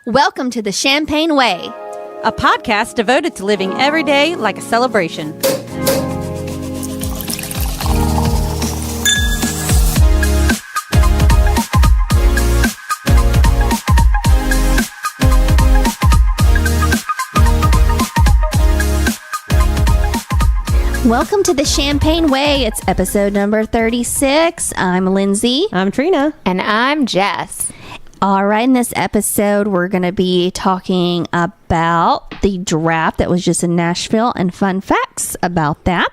Welcome to the Champagne Way, a podcast devoted to living every day like a celebration. Welcome to the Champagne Way. It's episode number 36. I'm Lindsay. I'm Trina. And I'm Jess. All right, in this episode, we're going to be talking about the draft that was just in Nashville and fun facts about that.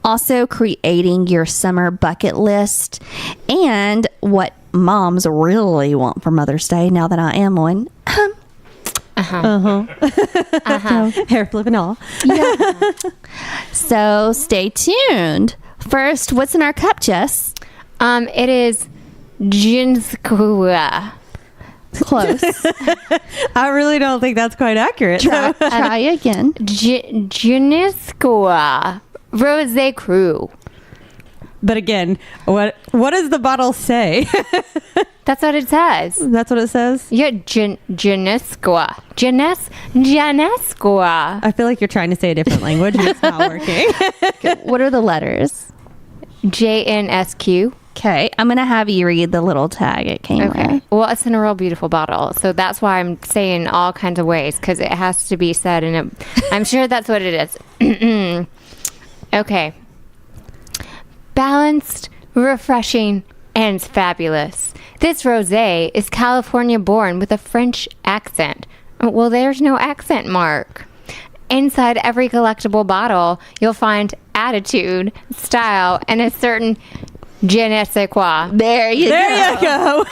Also, creating your summer bucket list and what moms really want for Mother's Day now that I am one. Hair flip and all. Yeah. So stay tuned. First, what's in our cup, Jess? It is Jinskua. Close. I really don't think that's quite accurate. Try again. Jinskua Rosé Cru. But again, what does the bottle say? That's what it says. That's what it says? Yeah, Jinskua. Jinskua. I feel like you're trying to say a different language and it's not working. What are the letters? JNSQ. Okay, I'm going to have you read the little tag it came Okay. with. Well, it's in a real beautiful bottle. So that's why I'm saying all kinds of ways, because it has to be said. And I'm sure that's what it is. Okay. Balanced, refreshing, and fabulous. This rosé is California born with a French accent. Well, there's no accent mark. Inside every collectible bottle, you'll find attitude, style, and a certain je ne sais quoi. There you go.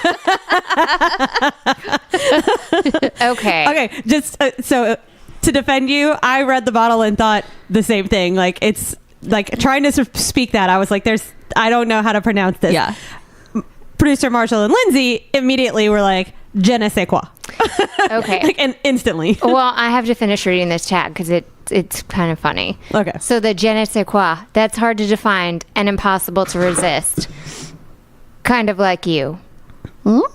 Okay. Okay, just so to defend you, I read the bottle and thought the same thing. Like, it's like trying to speak that. I was like, I don't know how to pronounce this. Yeah. Producer Marshall and Lindsay immediately were like, je ne sais quoi. Okay. Like, and instantly. Well, I have to finish reading this tag because it's kind of funny. Okay. So the je ne sais quoi, that's hard to define and impossible to resist. Kind of like you. Well,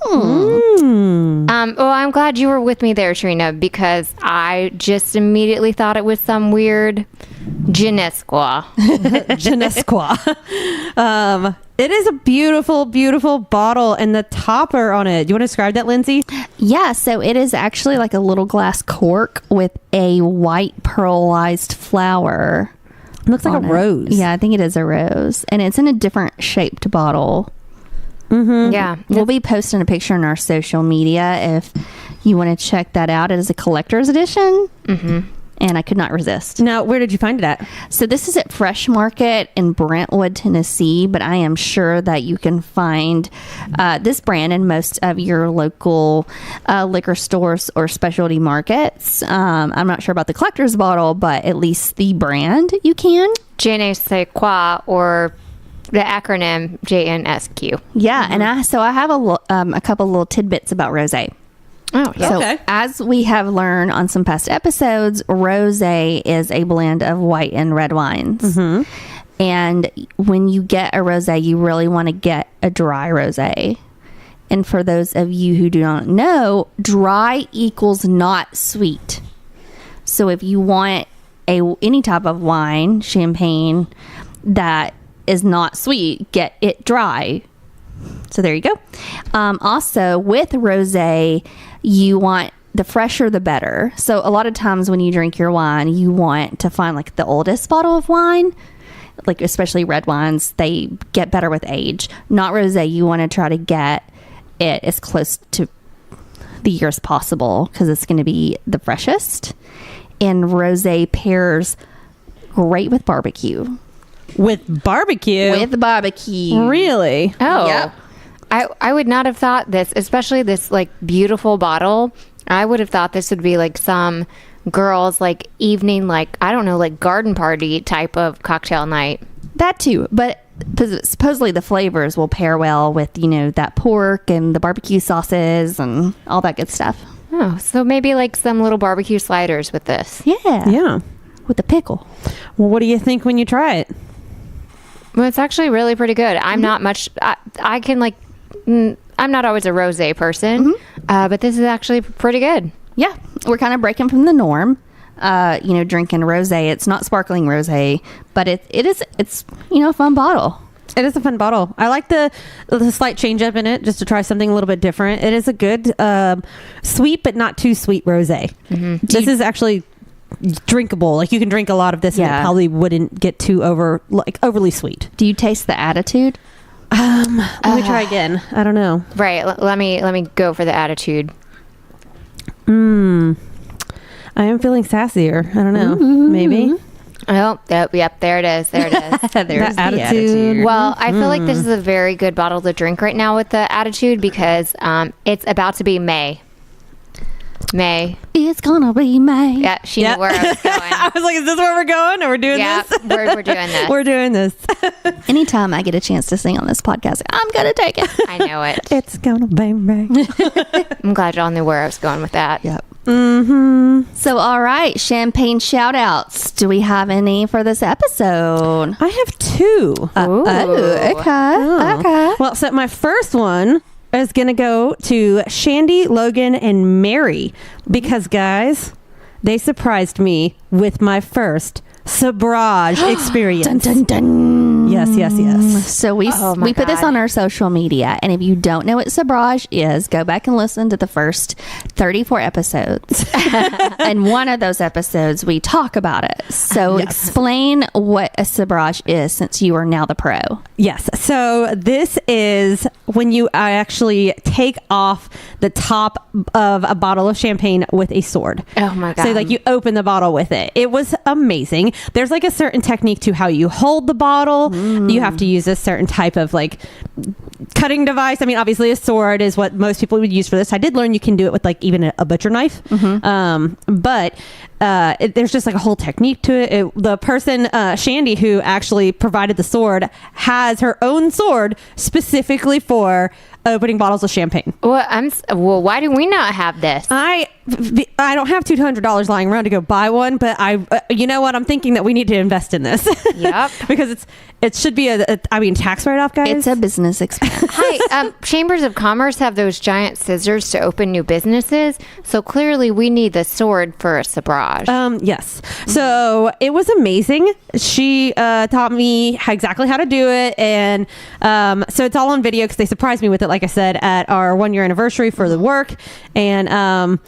I'm glad you were with me there, Trina, because I just immediately thought it was some weird je ne sais quoi. Je ne sais quoi. It is a beautiful, beautiful bottle, and the topper on it. Do you want to describe that, Lindsay? Yeah, so it is actually like a little glass cork with a white pearlized flower. It looks like a rose. Yeah, I think it is a rose. And it's in a different shaped bottle. Mm-hmm. Yeah. We'll be posting a picture on our social media if you want to check that out. It is a collector's edition. Mm-hmm. And I could not resist. Now, where did you find it at? So this is at Fresh Market in Brentwood, Tennessee, but I am sure that you can find this brand in most of your local liquor stores or specialty markets. I'm not sure about the collector's bottle, but at least the brand you can. Je ne sais quoi, or the acronym JNSQ. Yeah, and I have a couple little tidbits about rosé. Oh, yeah. So, Okay. as we have learned on some past episodes, rosé is a blend of white and red wines. Mm-hmm. And when you get a rosé, you really want to get a dry rosé. And for those of you who do not know, dry equals not sweet. So if you want any type of wine, champagne, that is not sweet, get it dry. So there you go. Also, with rosé, you want the fresher the better. So a lot of times when you drink your wine, you want to find like the oldest bottle of wine, like especially red wines. They get better with age. Not rosé. You want to try to get it as close to the year as possible because it's going to be the freshest. And rosé pairs great with barbecue. With barbecue? With barbecue. Really? Oh. Yep. I would not have thought this, especially this like beautiful bottle. I would have thought this would be like some girls like evening, like, I don't know, like garden party type of cocktail night. That too, but supposedly the flavors will pair well with, that pork and the barbecue sauces and all that good stuff. Oh, so maybe like some little barbecue sliders with this. Yeah. Yeah. With the pickle. Well, what do you think when you try it? Well, it's actually really pretty good. I'm not much, I can like, I'm not always a rosé person. But this is actually pretty good. Yeah, we're kind of breaking from the norm. Drinking rosé. It's not sparkling rosé, but it's a fun bottle. It is a fun bottle. I like the slight change up in it just to try something a little bit different. It is a good sweet but not too sweet rosé. This is actually drinkable. Like, you can drink a lot of this and it probably wouldn't get too overly sweet. Do you taste the attitude? Let me try again. I don't know. Right. Let me go for the attitude. I am feeling sassier. I don't know. Maybe. Oh, yep, there it is. There it is. There's the attitude. Well, I feel like this is a very good bottle to drink right now with the attitude because it's about to be May. It's gonna be May. Yeah, she knew where I was going. I was like, is this where we're going? Or we're doing this? We're doing this. We're doing this. Anytime I get a chance to sing on this podcast, I'm gonna take it. I know it. It's gonna be May. I'm glad y'all knew where I was going with that. Yep. So, all right, champagne shout outs. Do we have any for this episode? I have two. Okay. Well, so my first one is going to go to Shandy, Logan, and Mary because, guys, they surprised me with my first Sabrage experience. Dun, dun, dun. Yes. So we put this on our social media, and if you don't know what Sabrage is, go back and listen to the first 34 episodes. And one of those episodes, we talk about it. So explain what a Sabrage is, since you are now the pro. Yes. So this is when you actually take off the top of a bottle of champagne with a sword. Oh my God. So like you open the bottle with it. It was amazing. There's like a certain technique to how you hold the bottle. You have to use a certain type of like cutting device. I mean, obviously a sword is what most people would use for this. I did learn you can do it with like even a butcher knife. But there's just like a whole technique to it. The person, Shandy, who actually provided the sword, has her own sword specifically for opening bottles of champagne. Well, why do we not have this? I don't have $200 lying around to go buy one, but you know what? I'm thinking that we need to invest in this. Yep. Because it should be a tax write-off, guys. It's a business expense. Hi, Chambers of Commerce have those giant scissors to open new businesses. So clearly we need the sword for a Sabrage. Yes. So it was amazing. She taught me exactly how to do it. And so it's all on video because they surprised me with it, like I said, at our 1-year anniversary for the work. And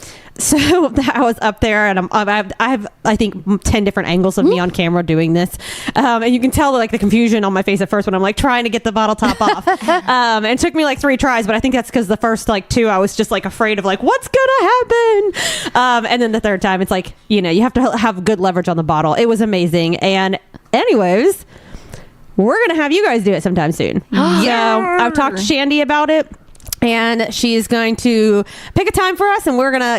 so I was up there, and I have I think 10 different angles of me on camera doing this, and you can tell like the confusion on my face at first when I'm like trying to get the bottle top off. And it took me like 3 tries, but I think that's because the first like 2 I was just like afraid of like what's gonna happen, and then the third time it's like you have to have good leverage on the bottle. It was amazing, and anyways, we're gonna have you guys do it sometime soon. So I've talked to Shandy about it. And she's going to pick a time for us, and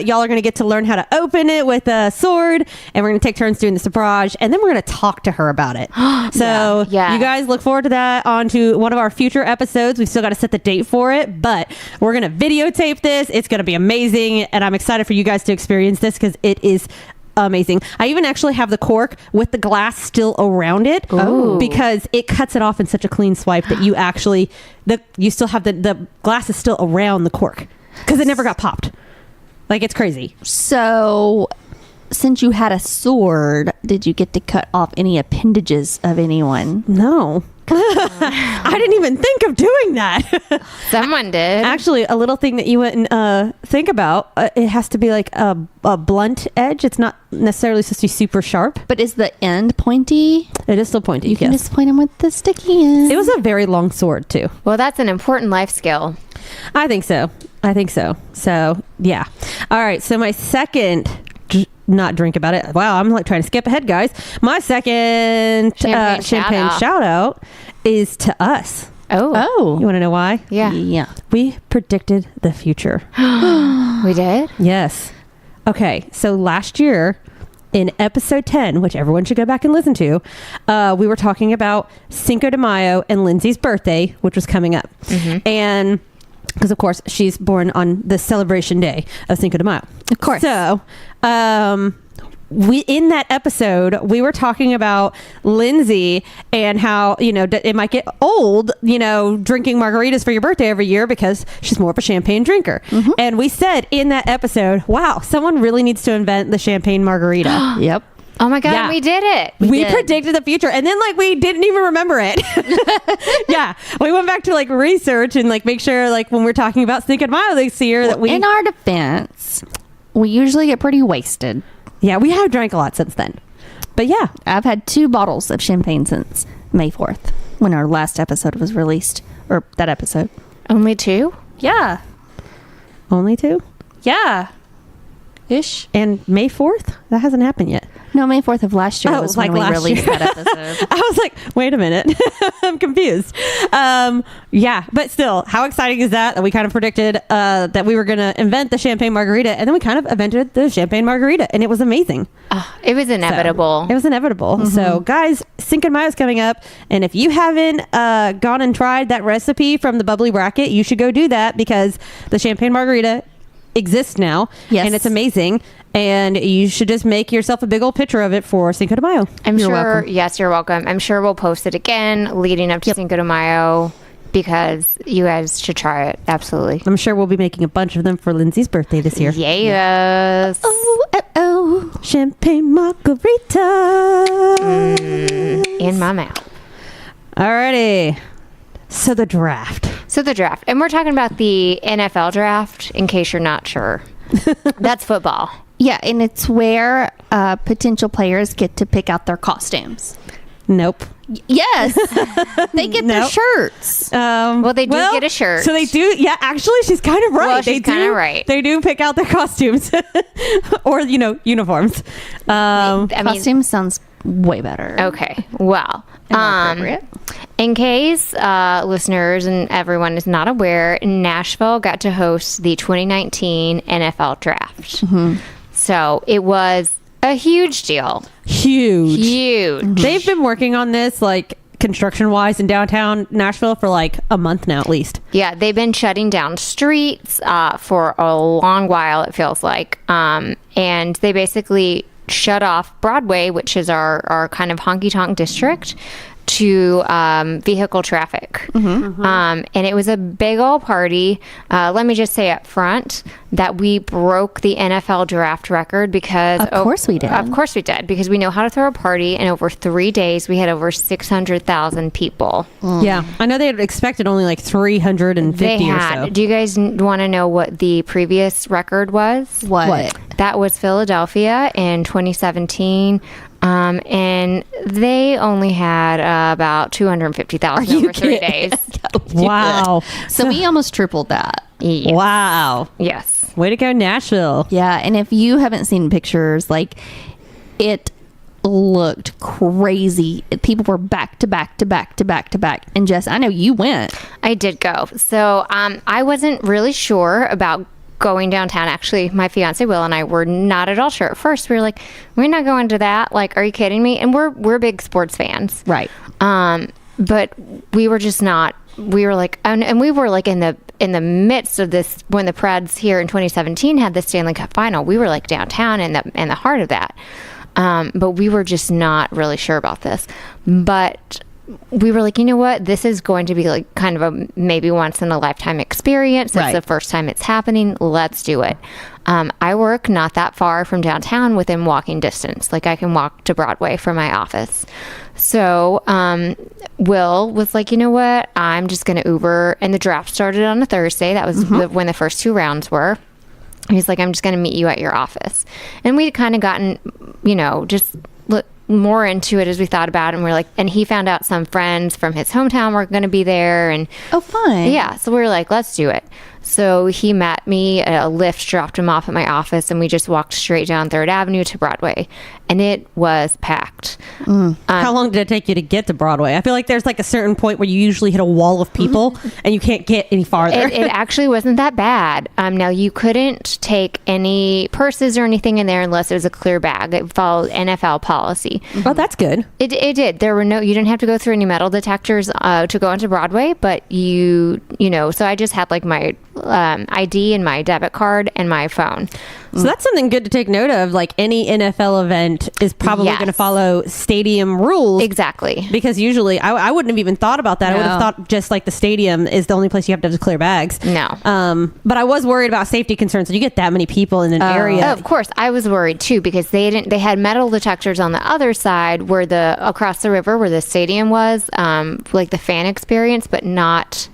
y'all are gonna get to learn how to open it with a sword, and we're gonna take turns doing the Sabrage, and then we're gonna talk to her about it. So you guys look forward to that onto one of our future episodes. We've still got to set the date for it, but we're gonna videotape this. It's gonna be amazing, and I'm excited for you guys to experience this because it is amazing. I even actually have the cork with the glass still around it because it cuts it off in such a clean swipe that you still have the glass is still around the cork because it never got popped. Like, it's crazy. So since you had a sword, did you get to cut off any appendages of anyone? No. I didn't even think of doing that. Someone did. Actually, a little thing that you wouldn't think about, it has to be like a blunt edge. It's not necessarily supposed to be super sharp. But is the end pointy? It is still pointy. You can just point them with the sticky end. It was a very long sword too. Well, that's an important life skill. I think so. So, yeah. All right. So my second... not drink about it. Wow, I'm like trying to skip ahead, guys. My second champagne shout out is to us. Oh. You want to know why? Yeah. We predicted the future. We did? Yes. Okay, so last year in episode 10, which everyone should go back and listen to, we were talking about Cinco de Mayo and Lindsay's birthday, which was coming up. And because, of course, she's born on the celebration day of Cinco de Mayo. Of course. So, in that episode, we were talking about Lindsay and how, it might get old, drinking margaritas for your birthday every year because she's more of a champagne drinker. And we said in that episode, wow, someone really needs to invent the champagne margarita. Yep. Oh my God, Yeah. we did it. We did. predicted the future, and then we didn't even remember it. Yeah, we went back to research and make sure when we're talking about Cinco de Mayo this year that we In our defense, we usually get pretty wasted. we have drank a lot since then. But yeah, I've had 2 bottles of champagne since May 4th when our last episode was released, or that episode. Only 2? Yeah. only 2, Yeah. Ish. and May 4th that hasn't happened yet. No, May 4th of last year Oh, was when we last released year. that episode. I was like, wait a minute. I'm confused. But still, how exciting is that we kind of predicted that we were going to invent the champagne margarita, and then we kind of invented the champagne margarita, and it was amazing. Oh, it was inevitable. It was inevitable. So guys, Cinco de Mayo is coming up, and if you haven't gone and tried that recipe from the bubbly bracket, you should go do that, because the champagne margarita exists now. Yes. And it's amazing, and you should just make yourself a big old picture of it for Cinco de Mayo. You're welcome. welcome. Yes, you're welcome. I'm sure we'll post it again leading up to Cinco de Mayo, because you guys should try it. Absolutely. I'm sure we'll be making a bunch of them for Lindsay's birthday this year. Yes. Oh. Champagne margarita. In my mouth. Alrighty. So the draft. So the draft. And we're talking about the NFL draft, in case you're not sure. That's football. Yeah, and it's where potential players get to pick out their costumes. Nope. Yes. They get their Nope. shirts. Well, they do get a shirt. So they do. Yeah, actually, she's kind of right. Well, she's They do- kinda right. They do pick out their costumes or, uniforms. I mean, Costume sounds way better. okay. Well, And more appropriate. in case listeners and everyone is not aware, Nashville got to host the 2019 NFL draft. So it was a huge deal. Huge. Huge. They've been working on this, construction wise in downtown Nashville for a month now, at least. Yeah, they've been shutting down streets for a long while, it feels like. And they basically shut off Broadway, which is our kind of honky-tonk district, to vehicle traffic. And it was a big old party. Let me just say up front that we broke the NFL draft record because... Of course we did. Of course we did, because we know how to throw a party, and over 3 days we had over 600,000 people. Yeah. I know they had expected only 350 They or had. so. Do you guys want to know what the previous record was? What? That was Philadelphia in 2017. And they only had about 250,000 over 3 days. Wow. So we almost tripled that. Yes. Wow. Yes. Way to go, Nashville. Yeah, and if you haven't seen pictures, it looked crazy. People were back to back to back to back to back. And Jess, I know you went. I did go. So I wasn't really sure about going downtown. Actually, my fiance Will and I were not at all sure at first. We were like, we're not going to that. Are you kidding me? And we're big sports fans. Right. But we were just not. We were and we were in the midst of this when the Preds here in 2017 had the Stanley Cup final. We were downtown in the heart of that. But we were just not really sure about this. But we were you know what? This is going to be kind of a maybe once in a lifetime experience. It's Right. the first time it's happening. Let's do it. I work not that far from downtown, within walking distance. I can walk to Broadway from my office. So Will was you know what? I'm just going to Uber. And the draft started on a Thursday. That was when the first 2 rounds were. He's I'm just going to meet you at your office. And we'd kind of gotten, just more into it as we thought about it. And we're and he found out some friends from his hometown were going to be there. And Oh, fun. yeah, so we were let's do it. So he met me, a Lyft dropped him off at my office, and we just walked straight down 3rd Avenue to Broadway. And it was packed. How long did it take you to get to Broadway? I feel like there's a certain point where you usually hit a wall of people and you can't get any farther. It actually wasn't that bad. Now, you couldn't take any purses or anything in there unless it was a clear bag. It followed NFL policy. Oh, that's good. It did. There were you didn't have to go through any metal detectors to go onto Broadway, but so I just had my ID and my debit card and my phone. So that's something good to take note of. Like any NFL event is probably Yes. going to follow stadium rules. Exactly. Because usually I wouldn't have even thought about that. I would have No. thought just like the stadium is the only place you have to declare bags. No. But I was worried about safety concerns. You get that many people in an area. Oh, of course, I was worried too because they had metal detectors on the other side where across the river where the stadium was, like the fan experience, but not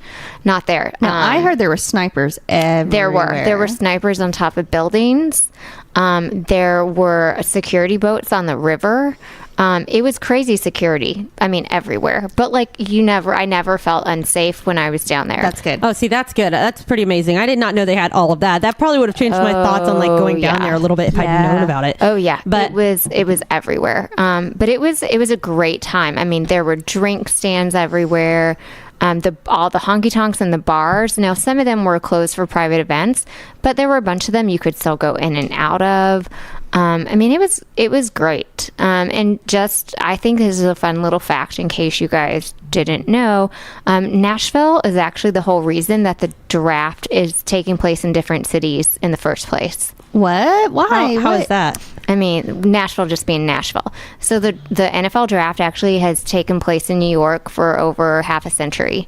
there. Now, I heard there were snipers everywhere. There were snipers on top of buildings. There were security boats on the river. It was crazy security. I mean, everywhere. But like I never felt unsafe when I was down there. That's good. Oh, see, that's good. That's pretty amazing. I did not know they had all of that. That probably would have changed my thoughts on like going down there a little bit if I'd known about it. Oh yeah, But it was everywhere. But it was a great time. I mean, there were drink stands everywhere. All the honky tonks and the bars. Now, some of them were closed for private events, but there were a bunch of them you could still go in and out of. I mean, it was great. And just, I think this is a fun little fact in case you guys didn't know. Nashville is actually the whole reason that the draft is taking place in different cities in the first place. What? Why? how What? is that? I mean, Nashville just being Nashville. So the NFL draft actually has taken place in New York for over half a century.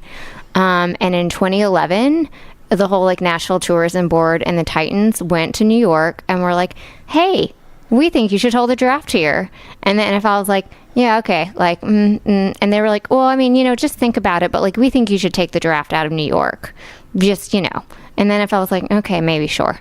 And in 2011, the whole like Nashville Tourism Board and the Titans went to New York and were like, hey, we think you should hold a draft here. And the NFL was like, yeah, okay. Like, and they were like, well, I mean, just think about it. But like, we think you should take the draft out of New York. Just, And the NFL was like, okay, maybe sure.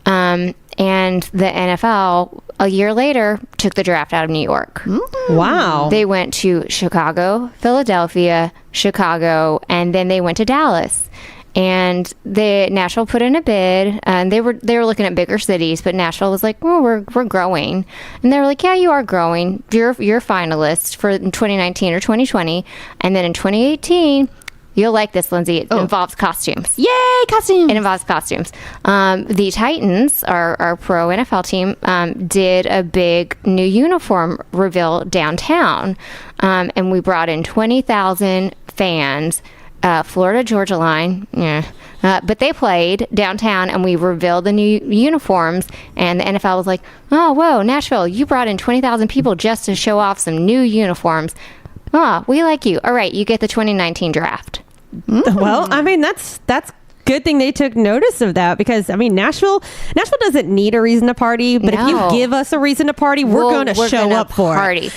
And the NFL, a year later, took the draft out of New York. Wow. They went to Chicago, Philadelphia, Chicago, and then they went to Dallas. And Nashville put in a bid, and they were looking at bigger cities, but Nashville was like, "Oh, we're growing," and they were like, "Yeah, you are growing. You're a finalist for 2019 or 2020, and then in 2018." You'll like this, Lindsay. It involves costumes. Yay, costumes! It involves costumes. The Titans, our pro NFL team, did a big new uniform reveal downtown. And we brought in 20,000 fans. Florida Georgia line, but they played downtown, and we revealed the new uniforms. And the NFL was like, "Oh, whoa, Nashville! You brought in 20,000 people just to show off some new uniforms. Oh, we like you. All right, you get the 2019 draft." Well, I mean, that's good thing they took notice of that because I mean Nashville doesn't need a reason to party, but if you give us a reason to party, we're going to show up for it.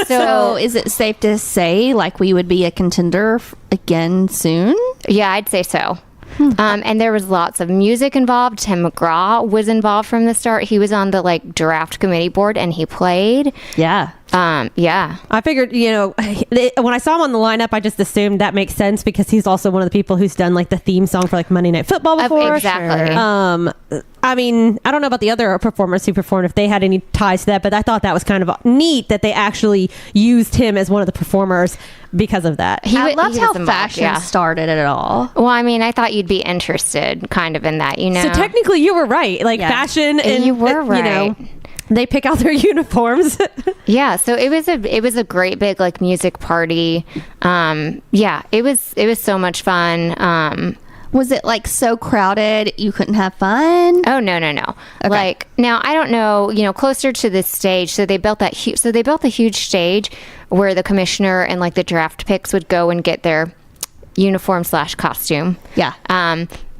So is it safe to say like we would be a contender again soon? Yeah, I'd say so. And there was lots of music involved. Tim McGraw was involved from the start. He was on the like draft committee board and he played. Yeah. Yeah. I figured, when I saw him on the lineup, I just assumed that makes sense because he's also one of the people who's done like the theme song for like Monday Night Football before. Exactly. I mean, I don't know about the other performers who performed if they had any ties to that, but I thought that was kind of neat that they actually used him as one of the performers because of that. I loved how was involved, fashion started it all. Well, I mean, I thought you'd be interested kind of in that, So technically you were right. Like fashion and you were right. They pick out their uniforms. Yeah, so it was a great big like music party. Yeah, it was so much fun. Was it like so crowded you couldn't have fun? Oh no. Okay. Like now I don't know, closer to the stage. So they built that a huge stage where the commissioner and like the draft picks would go and get their uniform/costume. Yeah.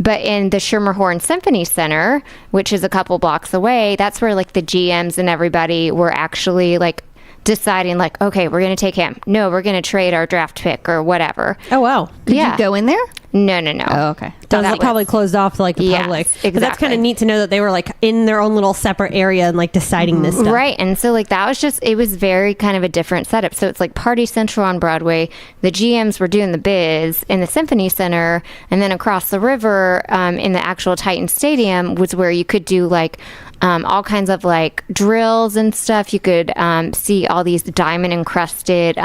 But in the Schermerhorn Symphony Center, which is a couple blocks away, that's where like the GMs and everybody were actually like deciding like, okay, we're going to take him. No, we're going to trade our draft pick or whatever. Oh, wow. Could you go in there? No. Oh, okay. That was probably closed off to like the public. Exactly. But that's kind of neat to know that they were like in their own little separate area and like deciding this stuff. Right. And so like that was it was very kind of a different setup. So it's like Party Central on Broadway. The GMs were doing the biz in the Symphony Center. And then across the river in the actual Titan Stadium was where you could do like all kinds of like drills and stuff. You could see all these diamond encrusted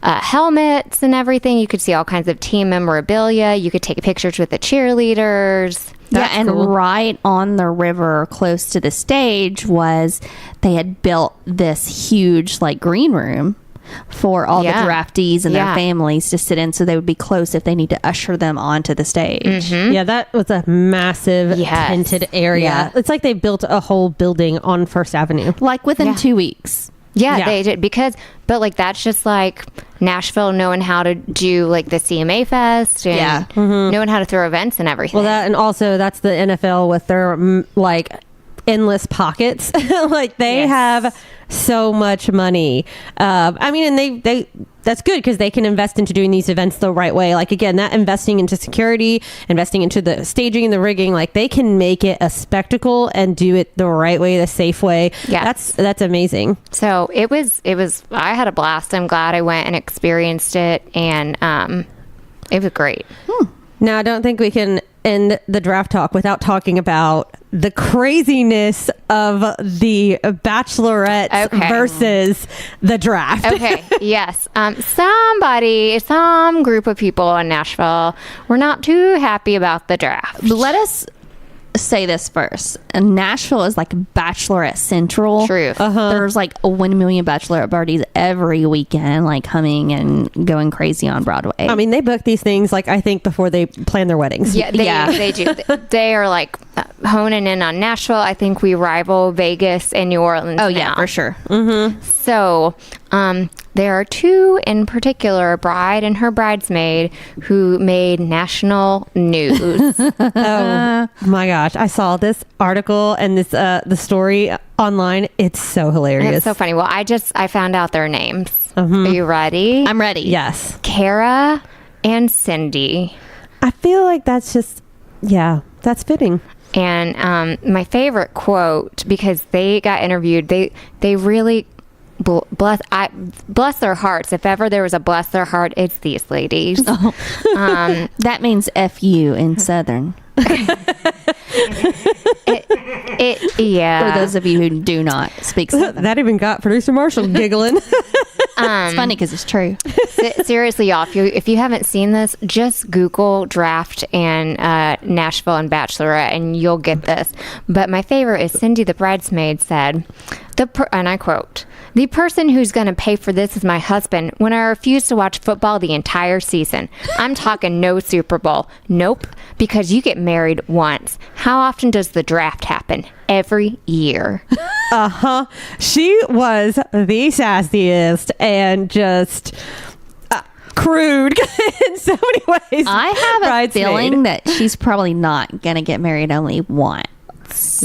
helmets and everything. You could see all kinds of team memorabilia. You could take pictures with the cheerleaders. And right on the river close to the stage they had built this huge like green room for all Yeah. the draftees and Yeah. their families to sit in, so they would be close if they need to usher them onto the stage. Yeah, that was a massive Yes. tinted area. Yeah. It's like they built a whole building on First Avenue. Like within Yeah. 2 weeks. Yeah, Yeah. they did but like that's just like Nashville knowing how to do like the CMA Fest and Yeah. knowing how to throw events and everything. Well, that and also that's the NFL with their like endless pockets. Like they Yes. have so much money. I mean, and they that's good because they can invest into doing these events the right way. Like again, that investing into security, investing into the staging and the rigging, like they can make it a spectacle and do it the right way, the safe way. Yes. That's amazing. So it was I had a blast. I'm glad I went and experienced it, and it was great. Now, I don't think we can end the draft talk without talking about the craziness of the Bachelorettes Okay. versus the draft. Okay, yes. Some group of people in Nashville were not too happy about the draft. But let us say this first. Nashville is like Bachelorette Central. Truth. There's like 1 million bachelorette parties every weekend, like coming and going crazy on Broadway. I mean, they book these things, like, I think before they plan their weddings. Yeah, they do. They are like honing in on Nashville. I think we rival Vegas and New Orleans. oh yeah, now. for sure. So, there are two in particular, a bride and her bridesmaid, who made national news. Oh my gosh. I saw this article and this the story online. It's so hilarious. It's so funny. Well, I found out their names. Are you ready? I'm ready. Yes. Kara and Cindy. I feel like that's just, yeah, that's fitting. And my favorite quote, because they got interviewed, they really bless their hearts. If ever there was a bless their heart, it's these ladies. That means F you in Southern. Yeah. For those of you who do not speak Southern. That even got producer Marshall giggling. It's funny because it's true. Seriously, y'all, if you haven't seen this, just Google draft and Nashville and Bachelorette, and you'll get this. But my favorite is Cindy, the bridesmaid, said, and I quote, "The person who's going to pay for this is my husband when I refuse to watch football the entire season. I'm talking no Super Bowl. Nope, because you get married once. How often does the draft happen? Every year." She was the sassiest and just crude in so many ways. I have a Bridesmaid. feeling that she's probably not going to get married only once.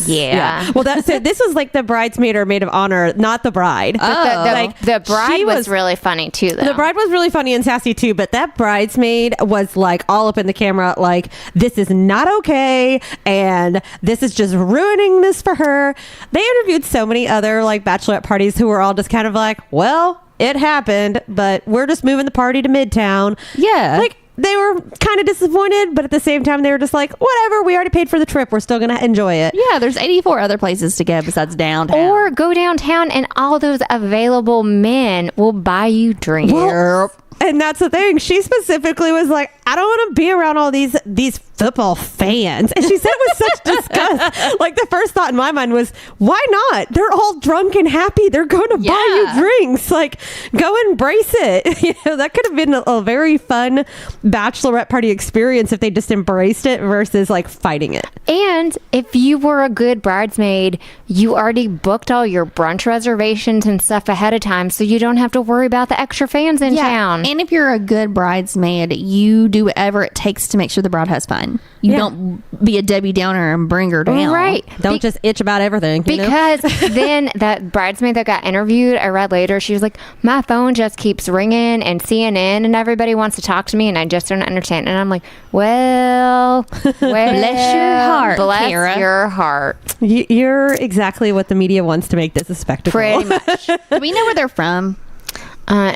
Yeah. Well, so this was like the bridesmaid or maid of honor, not the bride. The bride she was really funny too, though. The bride was really funny and sassy too, but that bridesmaid was like all up in the camera, like, this is not okay, and this is just ruining this for her. They interviewed so many other like bachelorette parties who were all just kind of like, well, it happened, but we're just moving the party to Midtown. Yeah. Like, they were kind of disappointed, but at the same time, they were just like, whatever, we already paid for the trip. We're still going to enjoy it. Yeah, there's 84 other places to go besides downtown. Or go downtown and all those available men will buy you drinks. Well, and that's the thing. She specifically was like, I don't want to be around all these football fans. And she said it with such disgust. Like, the first thought in my mind was, why not? They're all drunk and happy. They're going to buy you drinks. Like, go embrace it. You know, that could have been a very fun bachelorette party experience if they just embraced it versus like fighting it. And if you were a good bridesmaid, you already booked all your brunch reservations and stuff ahead of time, so you don't have to worry about the extra fans in town. And if you're a good bridesmaid, you do whatever it takes to make sure the bride has fun. You don't be a Debbie Downer and bring her down. Right. Don't just itch about everything. You know? Because then that bridesmaid that got interviewed, I read later, she was like, my phone just keeps ringing and CNN and everybody wants to talk to me and I just don't understand. And I'm like, well, Bless your heart, bless Kara. your heart. You're exactly what the media wants to make this a spectacle. Pretty much. Do we know where they're from?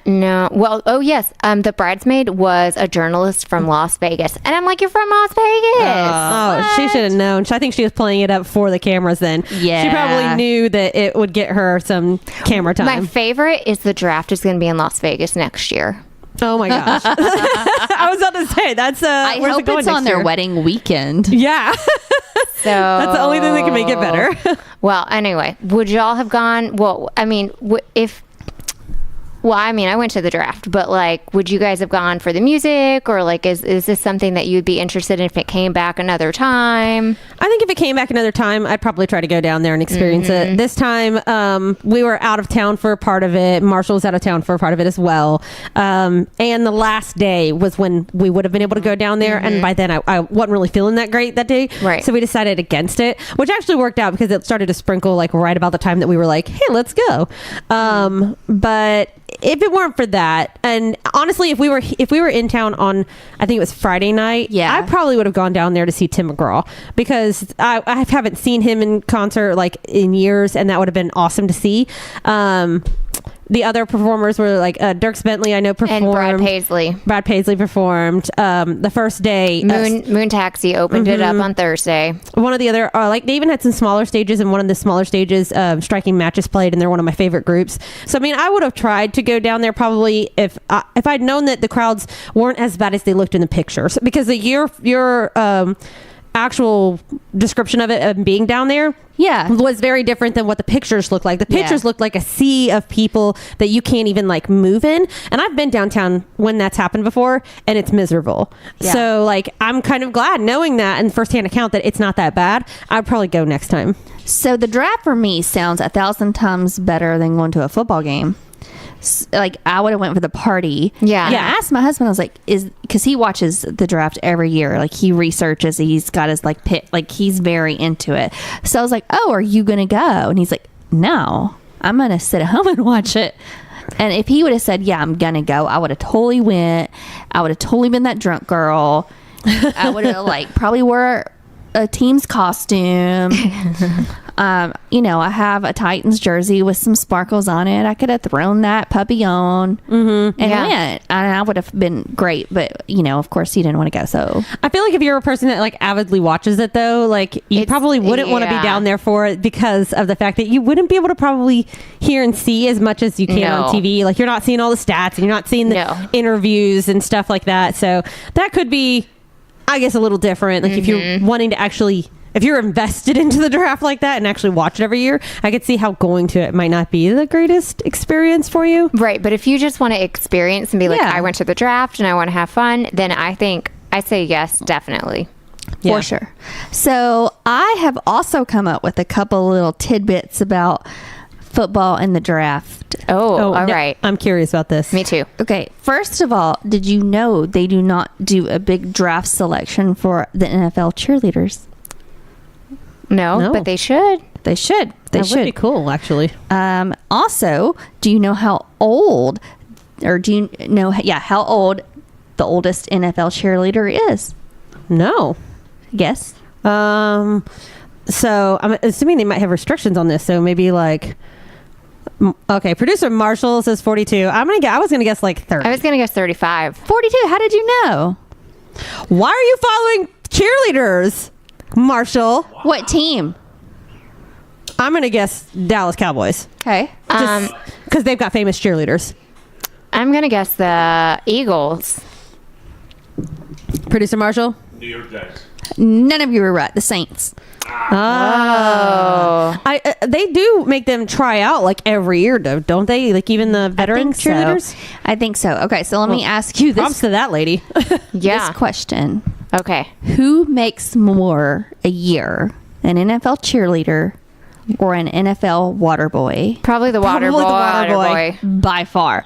No. Well, oh yes. The bridesmaid was a journalist from Las Vegas, and I'm like, you're from Las Vegas. Oh, she should have known. I think she was playing it up for the cameras then. Yeah. She probably knew that it would get her some camera time. My favorite is the draft is going to be in Las Vegas next year. Oh my gosh. I was about to say, that's I where's hope it going it's on next their year? wedding weekend. Yeah. So That's the only thing that can make it better. Well, anyway, would y'all have gone? Well, I mean, if Well, I mean, I went to the draft, but like, would you guys have gone for the music, or like, is this something that you'd be interested in if it came back another time? I think if it came back another time, I'd probably try to go down there and experience it. This time, we were out of town for a part of it. Marshall was out of town for a part of it as well. And the last day was when we would have been able to go down there. And by then, I wasn't really feeling that great that day. Right. So we decided against it, which actually worked out because it started to sprinkle like right about the time that we were like, hey, let's go. But if it weren't for that, and honestly, if we were in town on, I think it was Friday night, Yeah. I probably would have gone down there to see Tim McGraw, because I haven't seen him in concert like in years, and that would have been awesome to see. The other performers were like Dierks Bentley, I know, performed. And Brad Paisley. Brad Paisley performed. The first day, Moon Taxi opened it up on Thursday. one of the other, like, they even had some smaller stages, and one of the smaller stages, Striking Matches played, and they're one of my favorite groups. So I mean, I would have tried to go down there probably if I'd known that the crowds weren't as bad as they looked in the pictures, because your actual description of it being down there was very different than what the pictures look like. The pictures look like a sea of people that you can't even like move in, and I've been downtown when that's happened before, and it's miserable. So like, I'm kind of glad knowing that and firsthand account that it's not that bad. I'd probably go next time. So the draft for me sounds 1,000 times better than going to a football game. Like, I would have went for the party. Yeah. And I asked my husband, I was like, because he watches the draft every year. Like, he researches, he's got his like pit, like he's very into it. So I was like, oh, are you going to go? And he's like, no, I'm going to sit at home and watch it. And if he would have said, yeah, I'm going to go, I would have totally went. I would have totally been that drunk girl. I would have like probably wore a team's costume. I have a Titans jersey with some sparkles on it. I could have thrown that puppy on and went, and I would have been great. But of course, he didn't want to go. So I feel like if you're a person that like avidly watches it, though, like you probably wouldn't want to be down there for it, because of the fact that you wouldn't be able to probably hear and see as much as you can on TV. Like, you're not seeing all the stats, and you're not seeing the interviews and stuff like that. So that could be, I guess, a little different. Like, if you're wanting to actually, if you're invested into the draft like that and actually watch it every year, I could see how going to it might not be the greatest experience for you. Right. But if you just want to experience and be like, I went to the draft and I want to have fun, then I say yes, definitely. For sure. So I have also come up with a couple little tidbits about football and the draft. All right. I'm curious about this. Me too. Okay. First of all, did you know they do not do a big draft selection for the NFL cheerleaders? No, but they should. They should. That would be cool, actually. Also, do you know how old, or do you know, how old the oldest NFL cheerleader is? No. Yes. So I'm assuming they might have restrictions on this. So maybe like, okay, producer Marshall says 42. I was gonna guess like 30. I was gonna guess 35. 42. How did you know? Why are you following cheerleaders, Marshall? What team? I'm gonna guess Dallas Cowboys. Okay. Just because they've got famous cheerleaders. I'm gonna guess the Eagles. Producer Marshall? New York Giants. None of you were right. The Saints. Oh. They do make them try out like every year, though, don't they? Like even the veteran cheerleaders? I think so. Okay, so let me ask you Props this, to that lady. Yeah. this question. Okay. Who makes more a year, an NFL cheerleader or an NFL water boy? Probably the water boy. By far.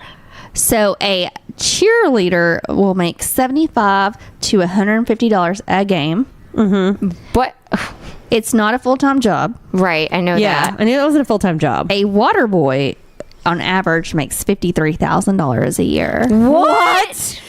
So a cheerleader will make $75 to $150 a game. What? It's not a full-time job. Right. I know Yeah, that. I knew that wasn't a full-time job. A water boy, on average, makes $53,000 a year. What?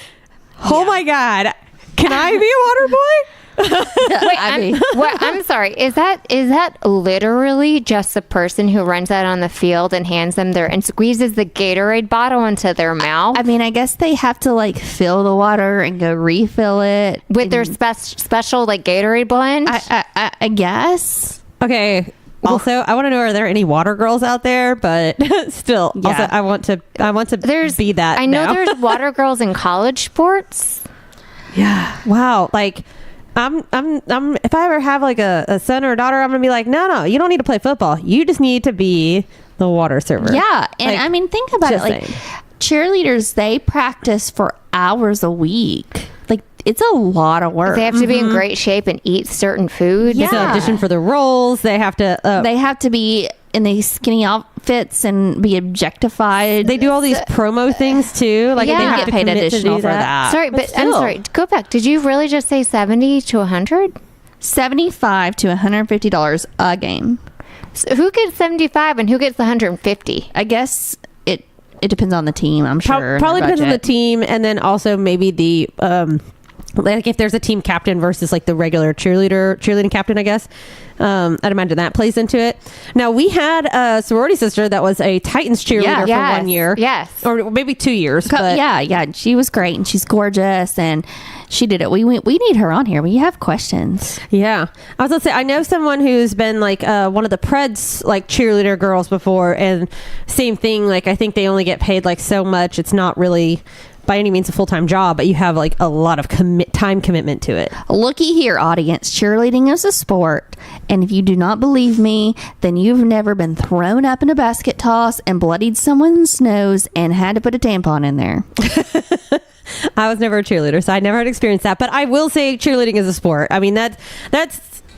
Oh my God. Can I be a water boy? I'm sorry. Is that literally just the person who runs out on the field and hands them and squeezes the Gatorade bottle into their mouth? I mean, I guess they have to like fill the water and go refill it With their special like Gatorade blend? I guess. Okay. Also, I want to know, are there any water girls out there? But still, also, I want to be that. I know now. there's water girls in college sports. Yeah. Wow. Like, I'm if I ever have like a son or a daughter, I'm gonna be like, no, you don't need to play football. You just need to be the water server. Yeah, and Like, I mean, think about it. just Like, saying. cheerleaders, they practice for hours a week. Like, it's a lot of work. They have to be in great shape and eat certain foods. They have to audition for the roles. They have to. They have to be in these skinny outfits and be objectified. They do all these promo things too. Like, Yeah. they You have get to paid commit to additional do for that. Sorry, but I'm still. sorry. Go back. Did you really just say 70 to 100? $75 to $150 a game. So who gets 75 and who gets the 150? I guess it depends on the team, I'm sure. and Probably their depends on the budget. team, and then also maybe the like if there's a team captain versus like the regular cheerleading captain, I guess. I'd imagine that plays into it. Now, we had a sorority sister that was a Titans cheerleader for Yes. 1 year. Yes. Or maybe 2 years. But Yeah, she was great and she's gorgeous and she did it. We need her on here. We have questions. Yeah. I was going to say, I know someone who's been like one of the Preds like cheerleader girls before, and same thing. Like, I think they only get paid like so much. It's not really by any means a full-time job, but you have like a lot of time commitment to it. Looky here, audience. Cheerleading is a sport, and if you do not believe me, then you've never been thrown up in a basket toss and bloodied someone's nose and had to put a tampon in there. I was never a cheerleader, so I never had experienced that. But I will say cheerleading is a sport. I mean, that's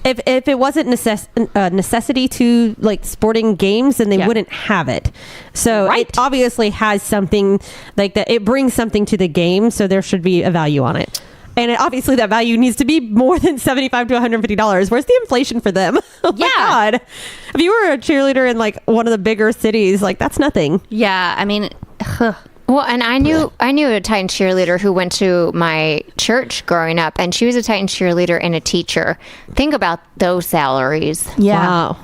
if it wasn't necessity to like sporting games, then they wouldn't have it. So it obviously has something like that. It brings something to the game, so there should be a value on it. And obviously that value needs to be more than $75 to $150. Where's the inflation for them? Oh my God. If you were a cheerleader in like one of the bigger cities, like that's nothing. Yeah, I mean, Well, and I knew a Titans cheerleader who went to my church growing up, and she was a Titans cheerleader and a teacher. Think about those salaries. yeah. Wow.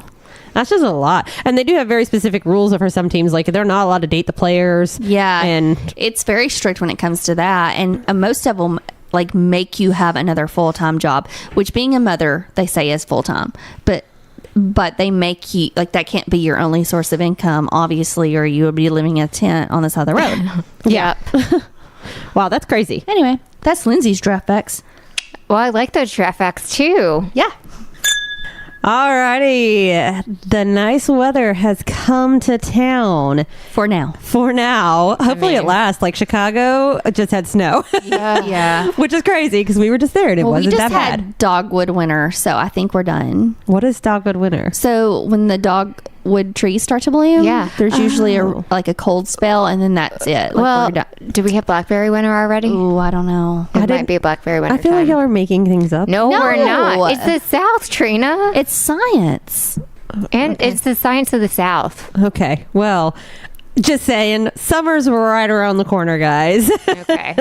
That's just a lot. And they do have very specific rules for some teams. Like, they're not allowed to date the players. Yeah. And it's very strict when it comes to that. And most of them like make you have another full-time job, which being a mother, they say is full-time. But they make you like that can't be your only source of income, obviously, or you would be living in a tent on the side of the road. Yep. wow, that's crazy. Anyway, that's Lindsay's draft facts. Well, I like those draft facts too. Yeah. Alrighty. The nice weather has come to town For now. Hopefully it lasts. Like Chicago just had snow. Yeah. Which is crazy because we were just there and it Well, we wasn't just that bad. had dogwood winter, so I think we're done. What is dogwood winter? So when the dogwood trees start to bloom, Yeah. there's usually a cold spell, and then that's it. Like, Well, we're done. do we have blackberry winter already? Ooh, I don't know. It might didn't- be a blackberry winter I feel like time. y'all are making things up. No, we're No. not. It's the South, Trina. It's science. And it's the science of the South. Okay. Well, just saying, summer's right around the corner, guys. Okay.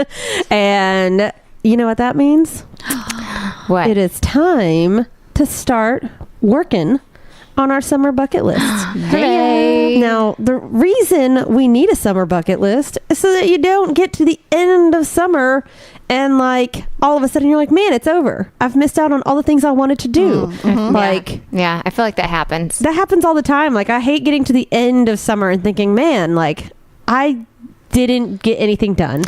And you know what that means? What? It is time to start working on our summer bucket list. Hooray. Now, the reason we need a summer bucket list is so that you don't get to the end of summer and like all of a sudden you're like, man, it's over. I've missed out on all the things I wanted to do. Like Yeah, I feel like that happens. that happens all the time. Like I hate getting to the end of summer and thinking, man, like I didn't get anything done.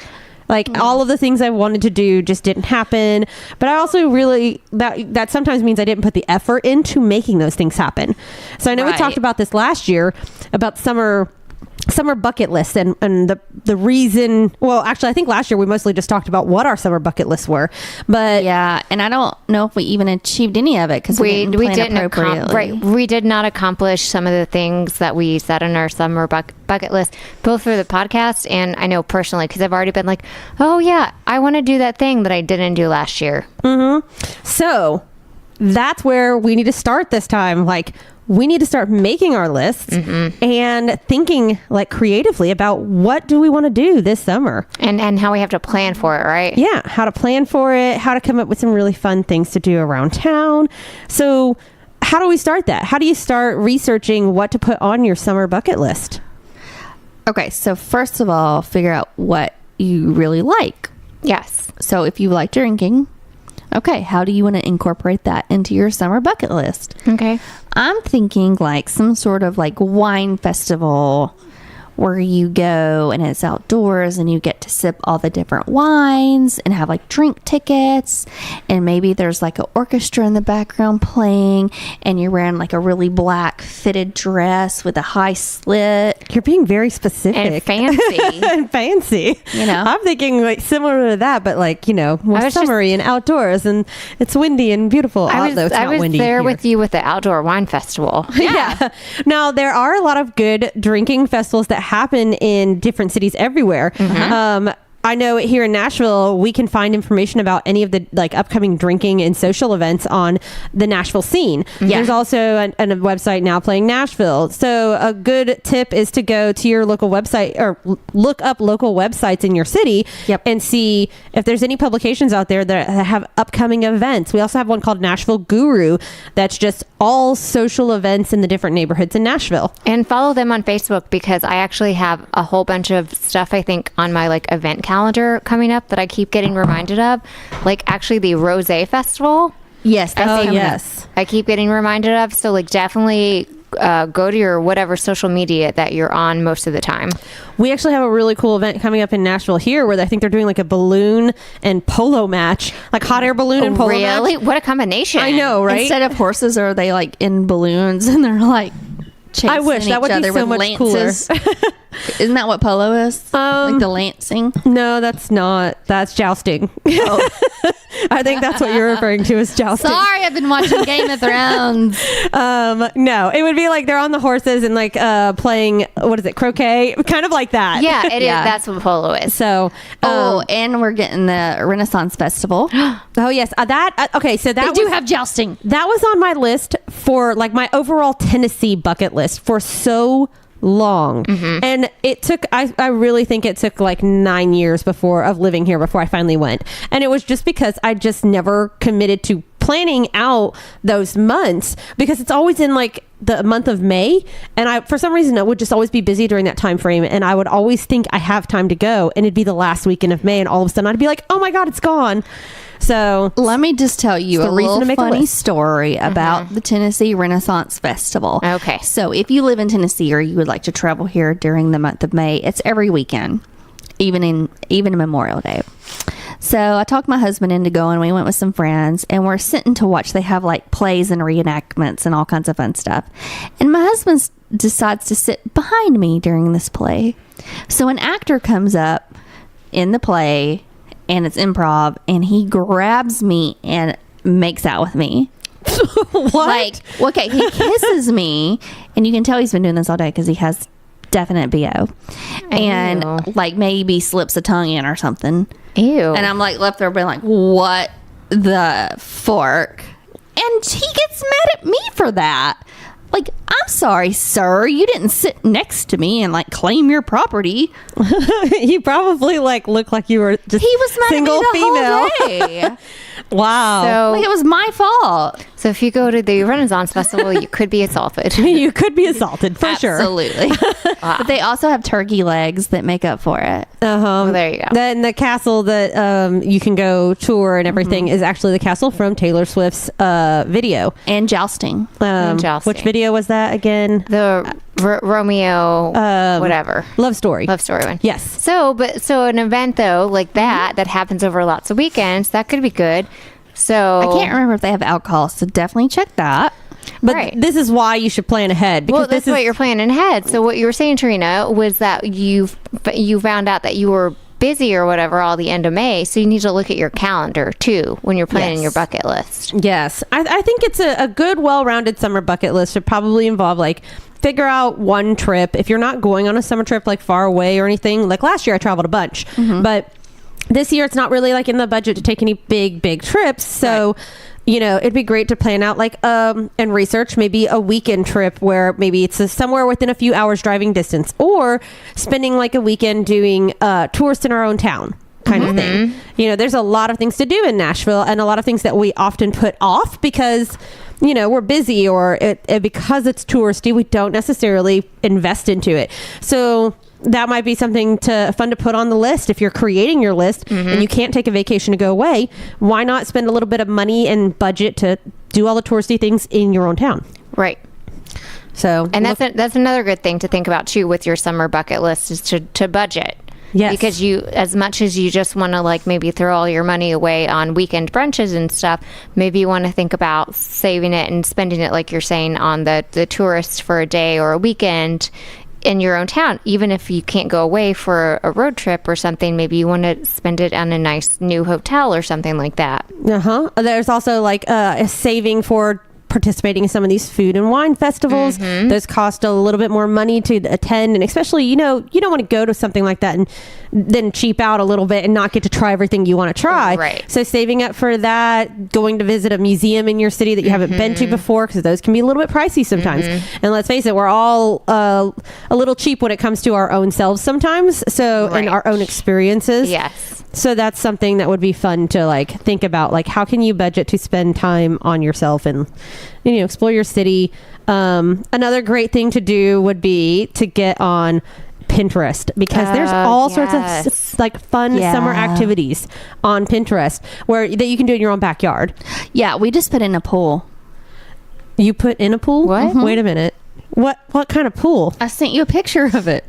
Like all of the things I wanted to do just didn't happen. But I also really that sometimes means I didn't put the effort into making those things happen. So I know we Right. talked about this last year about summer bucket lists and the reason. Well, actually, I think last year we mostly just talked about what our summer bucket lists were. But Yeah, and I don't know if we even achieved any of it because we didn't plan appropriately. we did not accomplish some of the things that we set on our summer bucket list, both for the podcast and I know personally because I've already been like, oh yeah, I want to do that thing that I didn't do last year. So that's where we need to start this time. Like we need to start making our lists and thinking like creatively about what do we want to do this summer. And how we have to plan for it, right? Yeah, how to plan for it, how to come up with some really fun things to do around town. So how do we start that? How do you start researching what to put on your summer bucket list? Okay, so first of all, figure out what you really like. Yes. So if you like drinking, okay, how do you want to incorporate that into your summer bucket list? Okay. I'm thinking like some sort of like wine festival where you go and it's outdoors and you get to sip all the different wines and have like drink tickets, and maybe there's like an orchestra in the background playing, and you're wearing like a really black fitted dress with a high slit. You're being very specific And fancy. and fancy. You know? I'm thinking like similar to that, but like, more summery and outdoors, and it's windy and beautiful. I although it's not was windy there here. with you with the outdoor wine festival. Yeah. Now, there are a lot of good drinking festivals that happen in different cities everywhere. I know here in Nashville, we can find information about any of the like upcoming drinking and social events on the Nashville scene. There's also a website now playing Nashville. So a good tip is to go to your local website or look up local websites in your city and see if there's any publications out there that have upcoming events. We also have one called Nashville Guru that's just all social events in the different neighborhoods in Nashville. And follow them on Facebook, because I actually have a whole bunch of stuff, I think, on my like event calendar coming up that I keep getting reminded of. Like actually the Rosé Festival. Yes. Yes. I keep getting reminded of. So like definitely go to your whatever social media that you're on most of the time. We actually have a really cool event coming up in Nashville here where I think they're doing like a balloon and polo match, like hot air balloon and polo match. Really? What a combination. I know, right? Instead of horses, are they like in balloons and they're like chasing I wish each that would be other so with much lances? Isn't that what polo is? Like the lancing? No, that's not. That's jousting. Oh. I think that's what you're referring to as jousting. Sorry, I've been watching Game of Thrones. No, it would be like they're on the horses and like playing, what is it, croquet? Kind of like that. Yeah, it is. That's what polo is. So, And we're getting the Renaissance Festival. oh yes, okay. So that They do have jousting. that was on my list for like my overall Tennessee bucket list for so long, and it took I really think it took like 9 years of living here before I finally went, and it was just because I just never committed to planning out those months, because it's always in like the month of May, and I for some reason I would just always be busy during that time frame, and I would always think I have time to go, and it'd be the last weekend of May, and all of a sudden I'd be like, oh my god, it's gone. So let me just tell you a reason to little make a funny list. story about the Tennessee Renaissance Festival. Okay. So if you live in Tennessee or you would like to travel here during the month of May, it's every weekend, even Memorial Day. So I talked my husband into going. We went with some friends, and we're sitting to watch. They have like plays and reenactments and all kinds of fun stuff. And my husband decides to sit behind me during this play. So an actor comes up in the play, and it's improv, and he grabs me and makes out with me. what? Like, okay, he kisses me, and you can tell he's been doing this all day because he has definite BO. And Ew. like maybe slips a tongue in or something. Ew. And I'm like left there being like, what the fork? And he gets mad at me for that. Like, I'm sorry, sir. You didn't sit next to me and like claim your property. You probably like look like you were just He was mad single at me the female. whole day. Wow. So, Like, it was my fault. so if you go to the Renaissance Festival, you could be assaulted. You could be assaulted for sure. Absolutely. But they also have turkey legs that make up for it. Well, there you go. Then the castle that you can go tour and everything is actually the castle from Taylor Swift's video. And jousting. And jousting. Which video was that again? The Romeo, whatever. Love Story. Love story one. Yes. So an event though like that happens over lots of weekends, that could be good. So I can't remember if they have alcohol, so definitely check that. But Right. this is why you should plan ahead. Because Well, that's this is what you're planning ahead. So what you were saying, Tarina, was that you found out that you were busy or whatever all the end of May. So you need to look at your calendar too when you're planning Yes. your bucket list. Yes. I think it's a good, well-rounded summer bucket list should probably involve like figure out one trip. If you're not going on a summer trip like far away or anything, like last year I traveled a bunch, but this year it's not really like in the budget to take any big trips. So, you know, it'd be great to plan out like and research maybe a weekend trip where maybe it's somewhere within a few hours driving distance, or spending like a weekend doing tours in our own town kind of thing. You know, there's a lot of things to do in Nashville, and a lot of things that we often put off because, you know, we're busy, or because it's touristy, we don't necessarily invest into it. So that might be something fun to put on the list. If you're creating your list and you can't take a vacation to go away, why not spend a little bit of money and budget to do all the touristy things in your own town? Right. So, And that's another good thing to think about too with your summer bucket list is to budget. Yes. Because as much as you just want to like maybe throw all your money away on weekend brunches and stuff, maybe you want to think about saving it and spending it, like you're saying, on the tourists for a day or a weekend in your own town. Even if you can't go away for a road trip or something, maybe you want to spend it on a nice new hotel or something like that. There's also like a saving for participating in some of these food and wine festivals. Those cost a little bit more money to attend, and especially you don't want to go to something like that and then cheap out a little bit and not get to try everything you want to try. Right. So saving up for that, going to visit a museum in your city that you haven't been to before, because those can be a little bit pricey sometimes. And let's face it, we're all a little cheap when it comes to our own selves sometimes, so and our own experiences. Yes. So that's something that would be fun to like think about, like how can you budget to spend time on yourself and explore your city. Another great thing to do would be to get on Pinterest, because there's all sorts of like fun summer activities on Pinterest that you can do in your own backyard. Yeah, we just put in a pool. You put in a pool? What? Wait a minute. What kind of pool? I sent you a picture of it.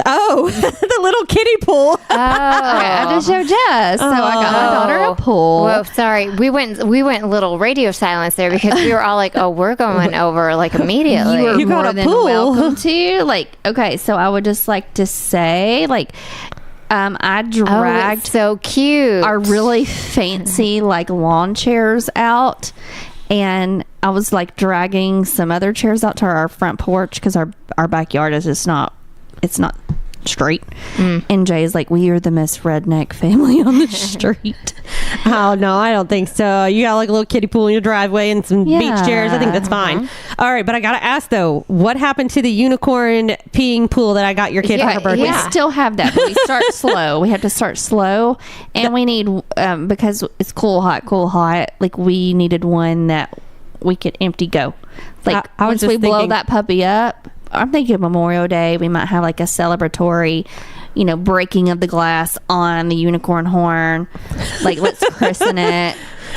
Oh, the little kiddie pool. I just showed Jess, so I got my daughter a pool. Whoa, sorry. We went a little radio silence there because we were all like, "Oh, we're going over like immediately." You got more a than pool. welcome to. Like, okay, so I would just like to say, like, I dragged it's so cute. our really fancy like lawn chairs out, and I was like dragging some other chairs out to our front porch because our backyard is just not straight. And Jay's like, we are the most redneck family on the street. Oh no, I don't think so. You got like a little kiddie pool in your driveway and some beach chairs. I think that's fine. All right, but I gotta ask though, what happened to the unicorn peeing pool that I got your kid for her birthday? We still have that, but we start slow. We have to start slow, and we need because it's cool hot. Like we needed one that we could empty go. Like I was once we just blow thinking- that puppy up, I'm thinking Memorial Day, we might have like a celebratory, breaking of the glass on the unicorn horn. Like, let's christen it.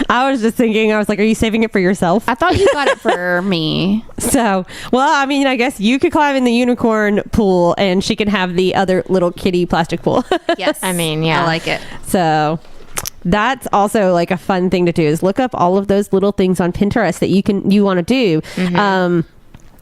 I was just thinking, I was like, are you saving it for yourself? I thought you got it for me. So, well, I mean, I guess you could climb in the unicorn pool and she can have the other little kitty plastic pool. Yes. I mean, yeah. I like it. So that's also like a fun thing to do, is look up all of those little things on Pinterest that you want to do.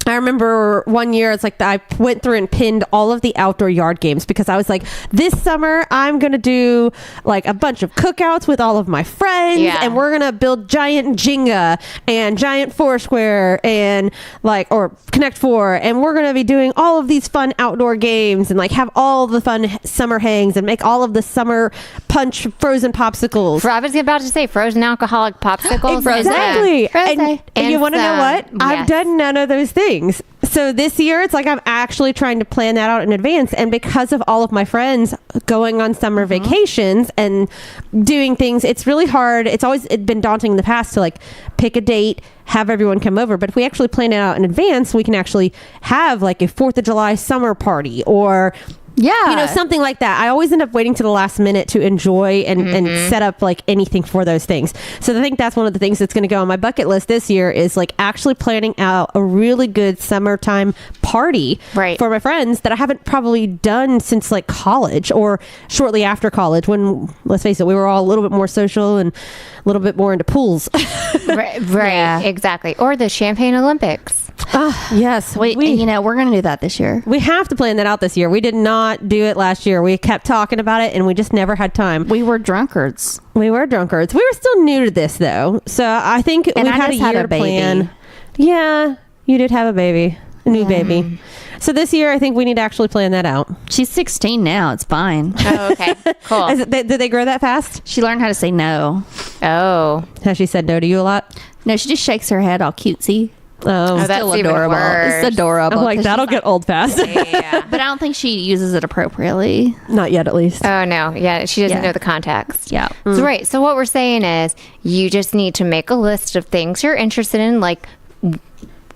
I remember one year, it's like I went through and pinned all of the outdoor yard games because I was like, this summer I'm going to do like a bunch of cookouts with all of my friends, and we're going to build giant Jenga and giant Foursquare and or Connect Four, and we're going to be doing all of these fun outdoor games and like have all the fun summer hangs and make all of the summer punch frozen popsicles. I was about to say frozen alcoholic popsicles. Exactly. And you want to know what? I've yes. done none of those things. So this year, it's like I'm actually trying to plan that out in advance. And because of all of my friends going on summer vacations and doing things, it's really hard. It's been daunting in the past to like pick a date, have everyone come over. But if we actually plan it out in advance, we can actually have like a 4th of July summer party or something like that. I always end up waiting to the last minute to enjoy and set up like anything for those things. So I think that's one of the things that's going to go on my bucket list this year, is like actually planning out a really good summertime party for my friends that I haven't probably done since like college or shortly after college, when, let's face it, we were all a little bit more social and a little bit more into pools. Exactly. Or the Champagne Olympics. Yes. We're going to do that this year. We have to plan that out this year. We did not do it last year. We kept talking about it and we just never had time. We were drunkards. We were still new to this though. So I think we've had a year to plan. Yeah, you did have a baby. A new baby. So this year, I think we need to actually plan that out. She's 16 now. It's fine. Oh, okay. Cool. Did they grow that fast? She learned how to say no. Oh. Has she said no to you a lot? No, she just shakes her head all cutesy. Oh, that's still even adorable. worse. It's adorable. I'm like, that'll get old fast. Yeah. But I don't think she uses it appropriately. Not yet, at least. Oh, no. Yeah, she doesn't know the context. Yeah. So, right. So what we're saying is you just need to make a list of things you're interested in, like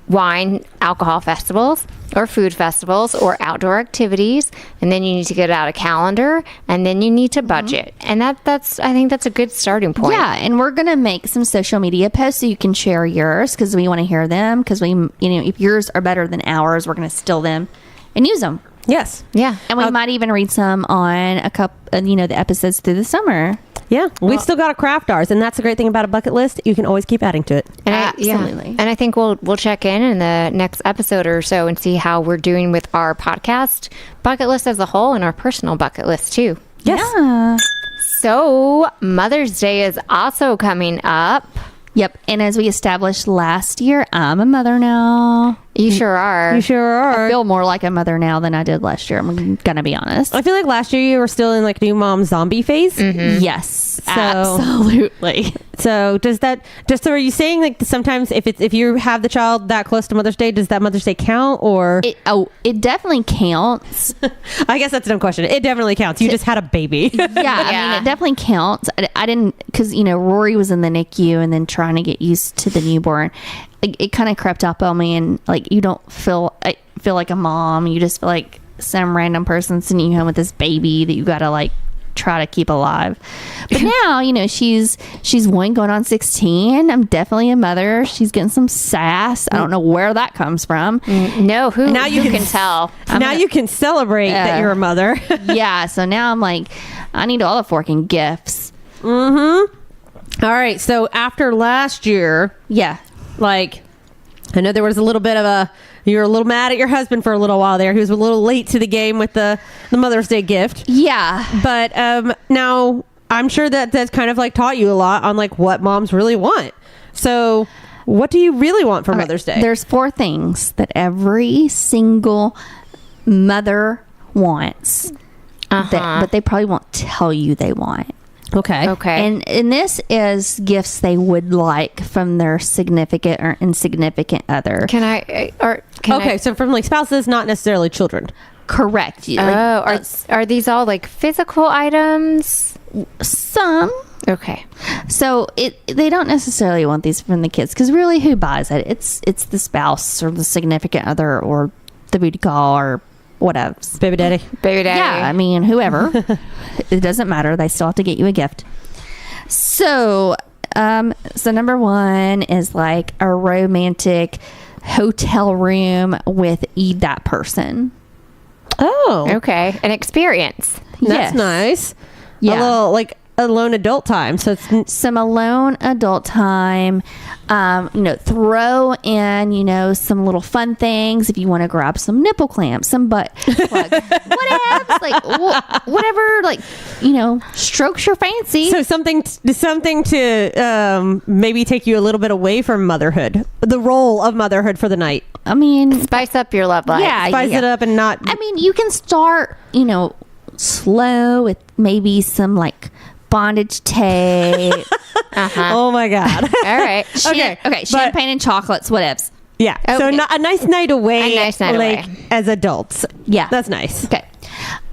wine, alcohol festivals, or food festivals or outdoor activities, and then you need to get out a calendar, and then you need to budget. And I think that's a good starting point. Yeah, and we're gonna make some social media posts so you can share yours, because we want to hear them, because if yours are better than ours, we're gonna steal them and use them. Yes. Yeah. And we might even read some on the episodes through the summer. Yeah, we've still got to craft ours, and that's the great thing about a bucket list. You can always keep adding to it. And Absolutely. And I think we'll check in the next episode or so and see how we're doing with our podcast bucket list as a whole and our personal bucket list too. Yes. Yeah. So Mother's Day is also coming up. Yep. And as we established last year, I'm a mother now. You sure are. You sure are. I feel more like a mother now than I did last year. I'm gonna be honest. I feel like last year you were still in like new mom zombie phase. Yes, absolutely. So so are you saying like sometimes if you have the child that close to Mother's Day, does that Mother's Day count, or It definitely counts. I guess that's a dumb question. It definitely counts. You just had a baby. Yeah, I mean, it definitely counts. I didn't, because Rory was in the NICU and then trying to get used to the newborn. It kind of crept up on me, and like you don't feel like a mom. You just feel like some random person sending you home with this baby that you gotta like try to keep alive. But now she's 1 going on 16. I'm definitely a mother. She's getting some sass. I don't know where that comes from. No, who can tell? You can celebrate that you're a mother. Yeah, so now I'm like, I need all the forking gifts. All right, so after last year, Yeah. like, I know there was a little bit of you were a little mad at your husband for a little while there. He was a little late to the game with the Mother's Day gift. Yeah. But now I'm sure that's kind of like taught you a lot on like what moms really want. So what do you really want for Mother's Day? There's 4 things that every single mother wants, but they probably won't tell you they want. Okay. And this is gifts they would like from their significant or insignificant other. So from like spouses, not necessarily children. Correct. Are these all like physical items? Some. Okay. So they don't necessarily want these from the kids, because really, who buys it? It's the spouse or the significant other or the booty call or whatever. Baby daddy. Yeah, I mean, whoever. It doesn't matter. They still have to get you a gift. So number 1 is like a romantic hotel room with that person. Oh. Okay. An experience. That's nice. Yeah. A little like alone adult time. So it's some alone adult time. Throw in, some little fun things. If you want to grab some nipple clamps, some butt plugs, whatevs, like whatever, like, strokes your fancy. so something to maybe take you a little bit away from motherhood, the role of motherhood for the night. I mean, Spice up your love life. yeah, Spice it up and not. I mean, you can start, slow with maybe some like bondage tape. Oh my God. All right. Okay. Champagne and chocolates, whatevs. Yeah. Okay. So a nice night away. A nice night like, away. as adults. Yeah. That's nice. Okay.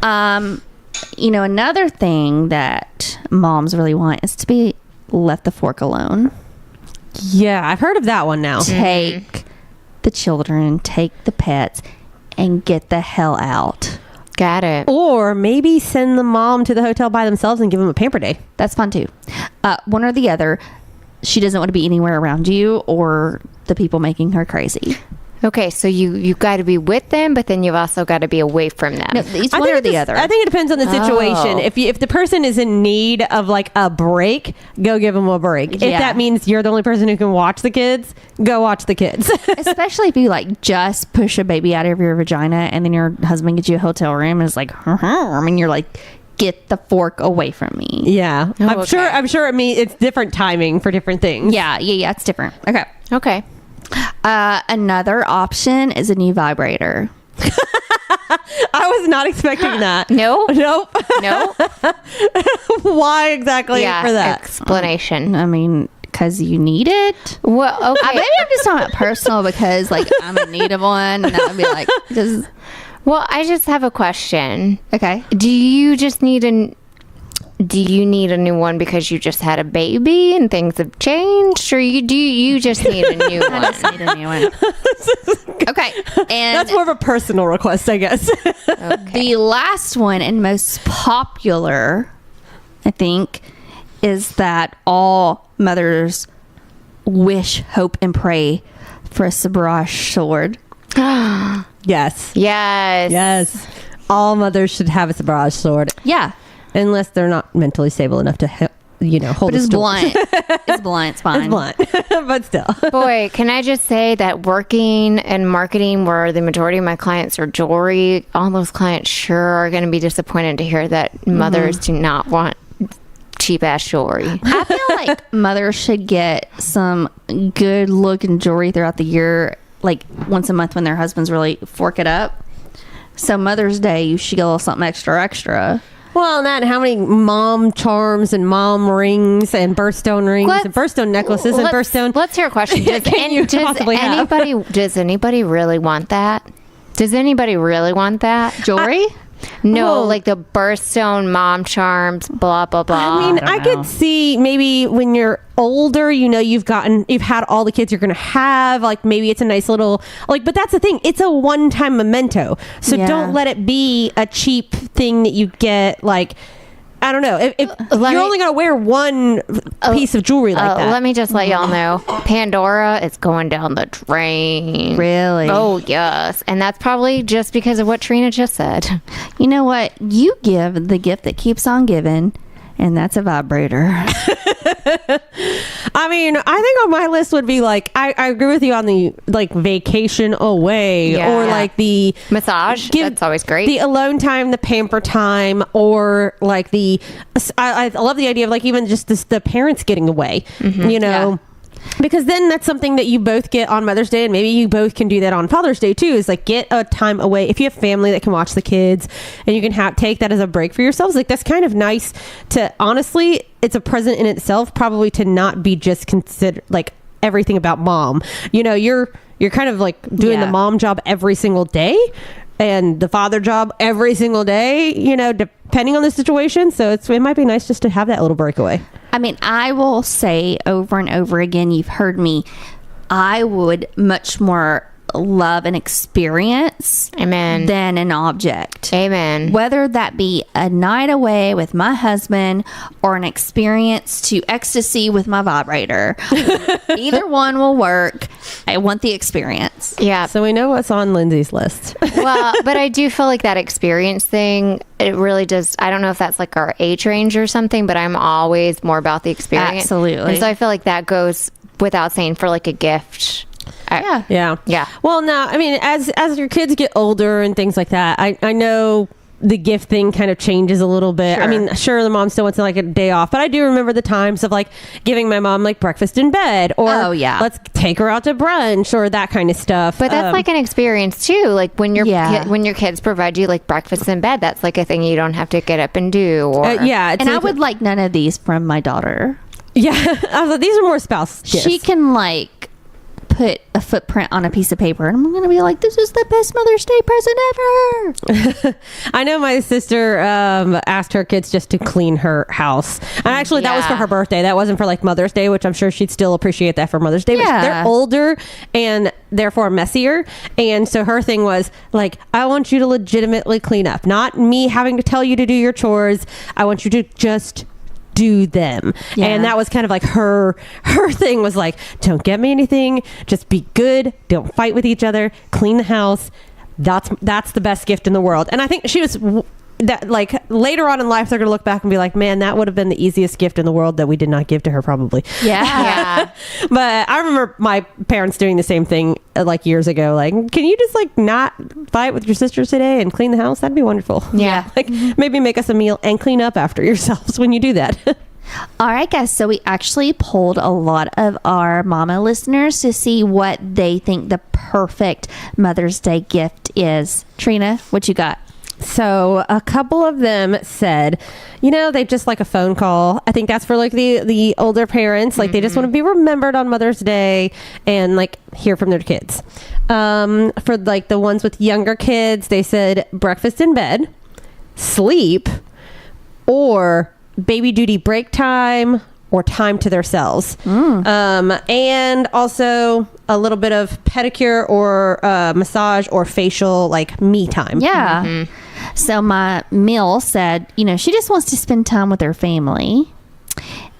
Another thing that moms really want is to be left the fork alone. Yeah. I've heard of that one now. Take the children, take the pets, and get the hell out. Got it. Or maybe send the mom to the hotel by themselves and give them a pamper day. That's fun too. One or the other. She doesn't want to be anywhere around you or the people making her crazy. Okay, so you've got to be with them, but then you've also got to be away from them. No, it's one or the other. I think it depends on the situation. If the person is in need of like a break, go give them a break. Yeah. If that means you're the only person who can watch the kids, go watch the kids. Especially if you like just push a baby out of your vagina and then your husband gets you a hotel room and is like, you're like, get the fork away from me. Yeah. Oh, I'm sure it's different timing for different things. Yeah, it's different. Okay. Another option is a new vibrator. I was not expecting that. No? Nope. No? Why exactly for that? Explanation. I mean, because you need it. Well, okay. Maybe I'm just talking about personal because like I'm in need of one, and that would be like Well, I just have a question. Okay. Do you just need do you need a new one because you just had a baby and things have changed, or do you just need a new one? I just need a new one. Okay. And That's more of a personal request, I guess. the last one and most popular, I think, is that all mothers wish, hope, and pray for a sabrage sword. Yes. Yes. All mothers should have a sabrage sword. Yeah. Unless they're not mentally stable enough to, hold But a it's sword. blunt. It's blunt. It's fine. It's blunt. But still. Boy, can I just say that working in marketing where the majority of my clients are jewelry, all those clients sure are going to be disappointed to hear that mothers do not want cheap ass jewelry. I feel like mothers should get some good looking jewelry throughout the year, like once a month when their husbands really fork it up. So Mother's Day, you should get a little something extra. Well, and that, how many mom charms and mom rings and birthstone rings and birthstone necklaces and birthstone. Let's hear a question. Does anybody really want that? Does anybody really want that? Jewelry? No, like the birthstone mom charms, blah, blah, blah. I mean, I could see maybe when you're older, you've had all the kids you're going to have. Like maybe it's a nice little, but that's the thing. It's a one-time memento. So don't let it be a cheap thing that you get. Like, I don't know. If you're only going to wear one piece of jewelry like that. Let me just let y'all know. Pandora is going down the drain. Really? Oh, yes. And that's probably just because of what Trina just said. You know what? You give the gift that keeps on giving, and that's a vibrator. I mean, I think on my list would be like, I agree with you on the vacation away or like the massage. That's always great. The alone time, the pamper time, or like I love the idea of like even just the parents getting away, because then that's something that you both get on Mother's Day, and maybe you both can do that on Father's Day too, is like get a time away. If you have family that can watch the kids and you can take that as a break for yourselves, like that's kind of nice to, honestly, it's a present in itself, probably, to not be just considered like everything about mom. You're kind of like doing the mom job every single day and the father job every single day, depending on the situation. So it might be nice just to have that little breakaway. I mean, I will say over and over again, you've heard me, I would much more love an experience Amen. than an object. Amen. Whether that be a night away with my husband or an experience to ecstasy with my vibrator. Either one will work. I want the experience. Yeah. So we know what's on Lindsay's list. Well, but I do feel like that experience thing, it really does. I don't know if that's like our age range or something, but I'm always more about the experience. Absolutely. And so I feel like that goes without saying for like a gift. Yeah. Well, no, I mean, as your kids get older and things like that, I know the gift thing kind of changes a little bit. Sure. I mean, sure, the mom still wants like a day off, but I do remember the times of like giving my mom like breakfast in bed, or let's take her out to brunch, or that kind of stuff. But that's like an experience too. Like when when your kids provide you like breakfast in bed, that's like a thing you don't have to get up and do. Or and I would like none of these from my daughter. Yeah, I was like, these are more spouse gifts. She can like put a footprint on a piece of paper and I'm gonna be like, this is the best Mother's Day present ever. I know my sister asked her kids just to clean her house, and actually that was for her birthday. That wasn't for like Mother's Day, which I'm sure she'd still appreciate that for Mother's Day. But they're older and therefore messier, and so her thing was like, I want you to legitimately clean up, not me having to tell you to do your chores. I want you to just do them. And that was kind of like her thing was like, don't get me anything, just be good, don't fight with each other, clean the house. That's the best gift in the world. And I think she was that, like, later on in life they're gonna look back and be like, man, that would have been the easiest gift in the world that we did not give to her, probably. Yeah. But I remember my parents doing the same thing like years ago, like, can you just like not fight with your sisters today and clean the house? That'd be wonderful. Yeah. Like maybe make us a meal and clean up after yourselves when you do that. All right, guys. So we actually polled a lot of our mama listeners to see what they think the perfect Mother's Day gift is. Trina, what you got? So a couple of them said, they just like a phone call. I think that's for like the older parents. Like they just want to be remembered on Mother's Day and like hear from their kids. For like the ones with younger kids, they said breakfast in bed, sleep, or baby duty break time or time to themselves. And also a little bit of pedicure or massage or facial, like me time. Yeah. So my Mill said, she just wants to spend time with her family.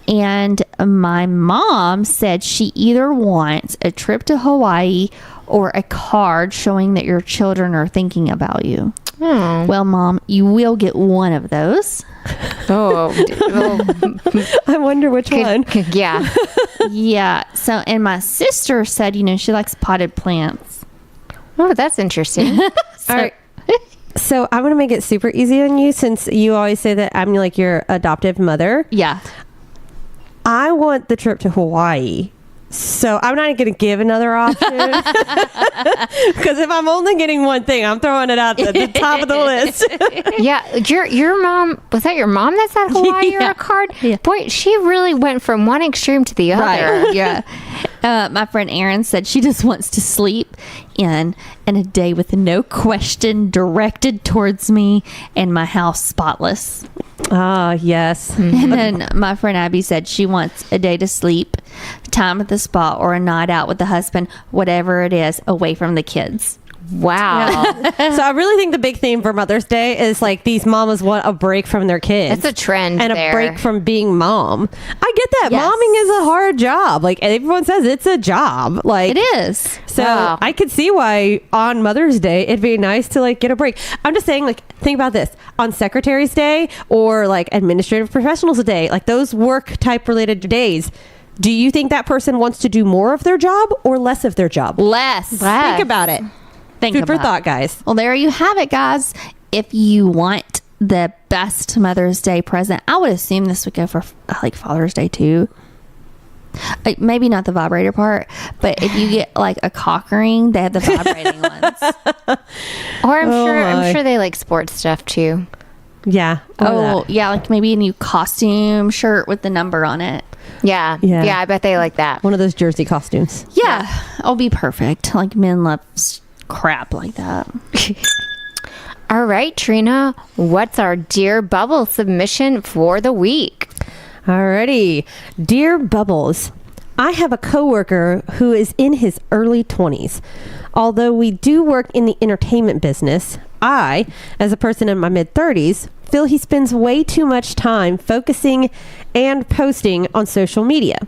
And my mom said she either wants a trip to Hawaii or a card showing that your children are thinking about you. Well, Mom, you will get one of those. I wonder which one. Yeah. Yeah. So, and my sister said, she likes potted plants. Oh, that's interesting. All right. So I'm going to make it super easy on you, since you always say that I'm like your adoptive mother. Yeah. I want the trip to Hawaii. So I'm not going to give another option, because if I'm only getting one thing, I'm throwing it out at the top of the list. Yeah, your mom, was that your mom that said Hawaii or a card? Yeah. Boy, she really went from one extreme to the other. Right. Yeah. My friend Erin said she just wants to sleep in a day with no question directed towards me and my house spotless. Ah, yes. And then my friend Abby said she wants a day to sleep, time at the spa, or a night out with the husband, whatever it is, away from the kids. Wow. So I really think the big theme for Mother's Day is like these mamas want a break from their kids. That's a trend and there. a break from being mom. I get that. Yes. Momming is a hard job. Like everyone says, it's a job. Like It is. So Wow. I could see why on Mother's Day it'd be nice to like get a break. I'm just saying, like, think about this. On Secretary's Day or like Administrative Professionals Day, like those work type related days, do you think that person wants to do more of their job or less of their job? Less. Think about it. Think Food for about thought, it. guys. Well, there you have it, guys. If you want the best Mother's Day present, I would assume this would go for like Father's Day too. Like, maybe not the vibrator part, but if you get like a cock ring, they have the vibrating ones. Or I'm my. sure they like sports stuff too. Yeah. Oh, yeah, like maybe a new costume shirt with the number on it. Yeah. Yeah. Yeah, I bet they like that. One of those jersey costumes. Yeah, it'll be perfect. Like men love crap like that. All right, Trina, what's our Dear Bubble submission for the week? Alrighty. Dear Bubbles, I have a coworker who is in his early 20s. Although we do work in the entertainment business, I, as a person in my mid-30s, feel he spends way too much time focusing and posting on social media.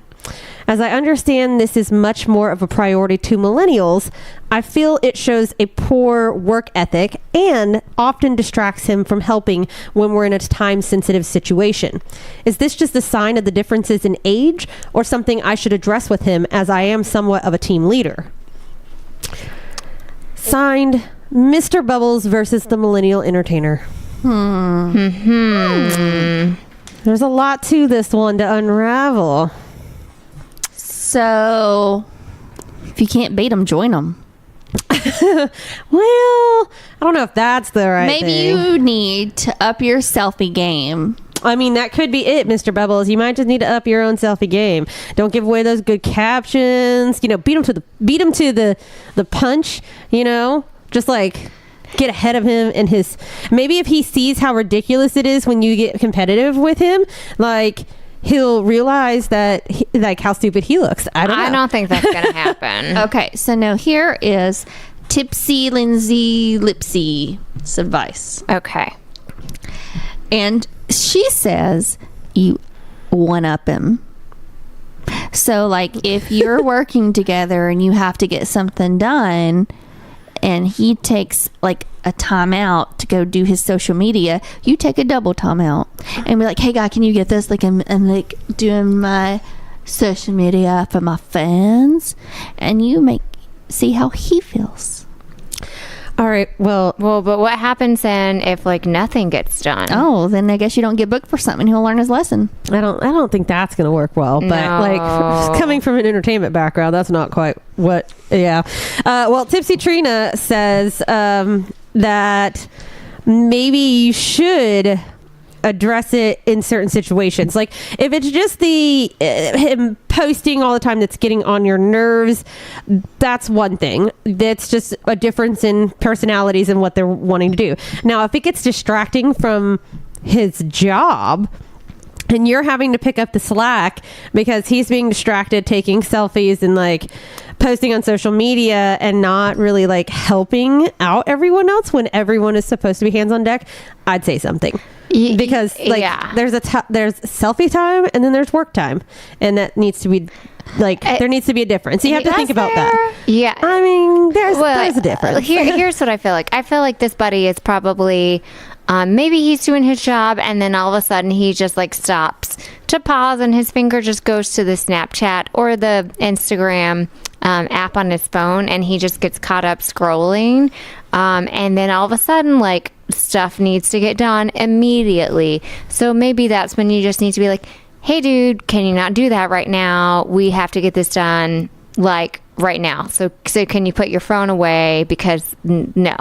As I understand this is much more of a priority to millennials, I feel it shows a poor work ethic and often distracts him from helping when we're in a time-sensitive situation. Is this just a sign of the differences in age or something I should address with him, as I am somewhat of a team leader? Signed, Mr. Bubbles versus the Millennial Entertainer. There's a lot to this one to unravel. So, if you can't beat them, join them. Well, I don't know if that's the right Maybe thing. you need to up your selfie game. I mean, that could be it, Mr. Bubbles. You might just need to up your own selfie game. Don't give away those good captions. Beat him to the punch. Just like get ahead of him and his. Maybe if he sees how ridiculous it is when you get competitive with him, like, he'll realize that how stupid he looks. I don't think that's gonna happen. Okay, so now here is Tipsy Lindsay Lipsy's advice. Okay. And she says you one-up him. So, like, if you're working together and you have to get something done and he takes, like, a time out to go do his social media, you take a double time out and be like, hey, guy, can you get this? Like, I'm like, doing my social media for my fans. And you see how he feels. All right. Well, but what happens then if like nothing gets done? Oh, then I guess you don't get booked for something. He'll learn his lesson. I don't think that's going to work well. But No. like coming from an entertainment background, that's not quite what. Yeah. Well, Tipsy Trina says that maybe you should address it in certain situations. Like if it's just the him posting all the time that's getting on your nerves, that's one thing. That's just a difference in personalities and what they're wanting to do. Now, if it gets distracting from his job, and you're having to pick up the slack because he's being distracted taking selfies and like posting on social media and not really like helping out everyone else when everyone is supposed to be hands on deck, I'd say something. Because like there's selfie time and then there's work time, and that needs to be like there needs to be a difference. So you have to think about that. Yeah, I mean there's a difference. Here's what I feel like. I feel like this buddy is probably maybe he's doing his job and then all of a sudden he just like stops to pause and his finger just goes to the Snapchat or the Instagram app on his phone, and he just gets caught up scrolling, and then all of a sudden like stuff needs to get done immediately. So maybe that's when you just need to be like, hey dude, can you not do that right now? We have to get this done like right now. So can you put your phone away? Because no.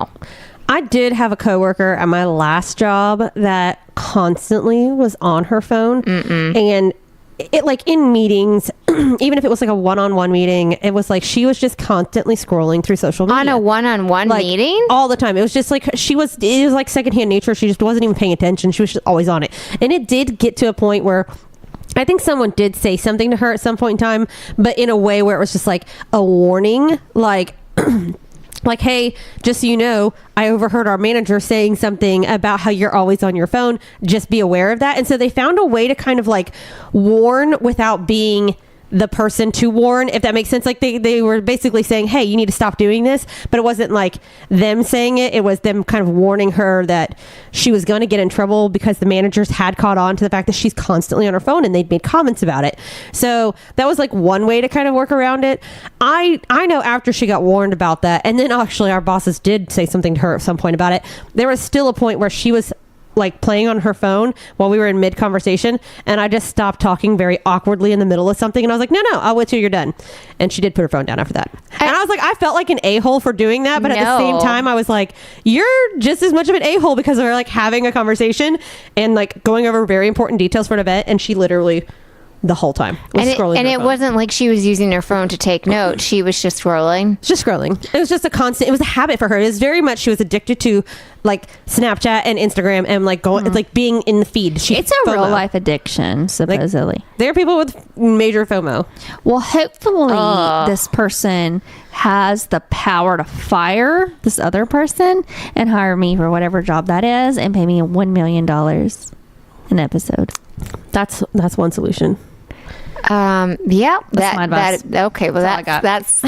I did have a coworker at my last job that constantly was on her phone. And it like in meetings, even if it was like a one-on-one meeting, it was like she was just constantly scrolling through social media. On a one-on-one like, meeting? All the time. It was just like it was like secondhand nature. She just wasn't even paying attention. She was just always on it. And it did get to a point where I think someone did say something to her at some point in time, but in a way where it was just like a warning, like like, hey, just so you know, I overheard our manager saying something about how you're always on your phone. Just be aware of that. And so they found a way to kind of like warn without being the person to warn, if that makes sense. Like they were basically saying, hey, you need to stop doing this, but it wasn't like them saying it. It was them kind of warning her that she was going to get in trouble because the managers had caught on to the fact that she's constantly on her phone and they'd made comments about it. So that was like one way to kind of work around it. I know after she got warned about that, and then actually our bosses did say something to her at some point about it, there was still a point where she was like playing on her phone while we were in mid conversation, and I just stopped talking very awkwardly in the middle of something, and I was like, no, I'll wait till you're done. And she did put her phone down after that. And I was like, I felt like an a-hole for doing that, but at the same time I was like, you're just as much of an a-hole because we're like having a conversation and like going over very important details for an event, and she literally the whole time was scrolling. And it wasn't like she was using her phone to take notes. She was just scrolling. Just scrolling. It was just a constant, it was a habit for her. It was very much, she was addicted to like Snapchat and Instagram and like going, like being in the feed. It's a real life addiction, supposedly. Like, there are people with major FOMO. Well, hopefully this person has the power to fire this other person and hire me for whatever job that is and pay me $1 million an episode. That's one solution. Yeah, that's my advice. Okay, well that's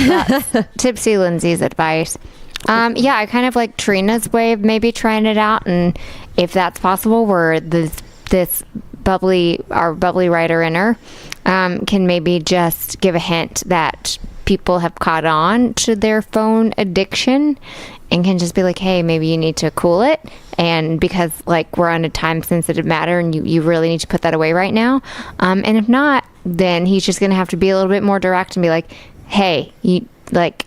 Tipsy Lindsay's advice. Yeah, I kind of like Trina's way of maybe trying it out, and if that's possible, where this bubbly writer in her can maybe just give a hint that people have caught on to their phone addiction and can just be like, hey, maybe you need to cool it, and because like we're on a time sensitive matter and you really need to put that away right now, and if not, then he's just gonna have to be a little bit more direct and be like, hey, you like,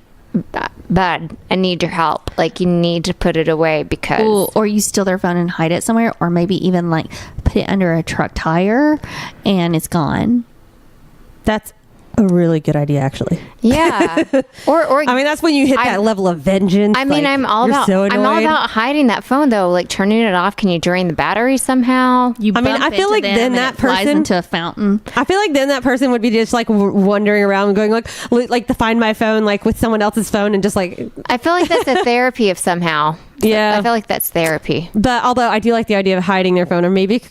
bud, I need your help, like you need to put it away because or you steal their phone and hide it somewhere, or maybe even like put it under a truck tire and it's gone. That's a really good idea, actually. Yeah. Or I mean, that's when you hit that level of vengeance. I mean, like, I'm all about hiding that phone though, like turning it off. Can you drain the battery somehow? I feel like then that person flies into a fountain. I feel like then that person would be just like wandering around going like to find my phone like with someone else's phone and just like I feel like that's a therapy of somehow. Yeah, I feel like that's therapy. But although I do like the idea of hiding their phone, or maybe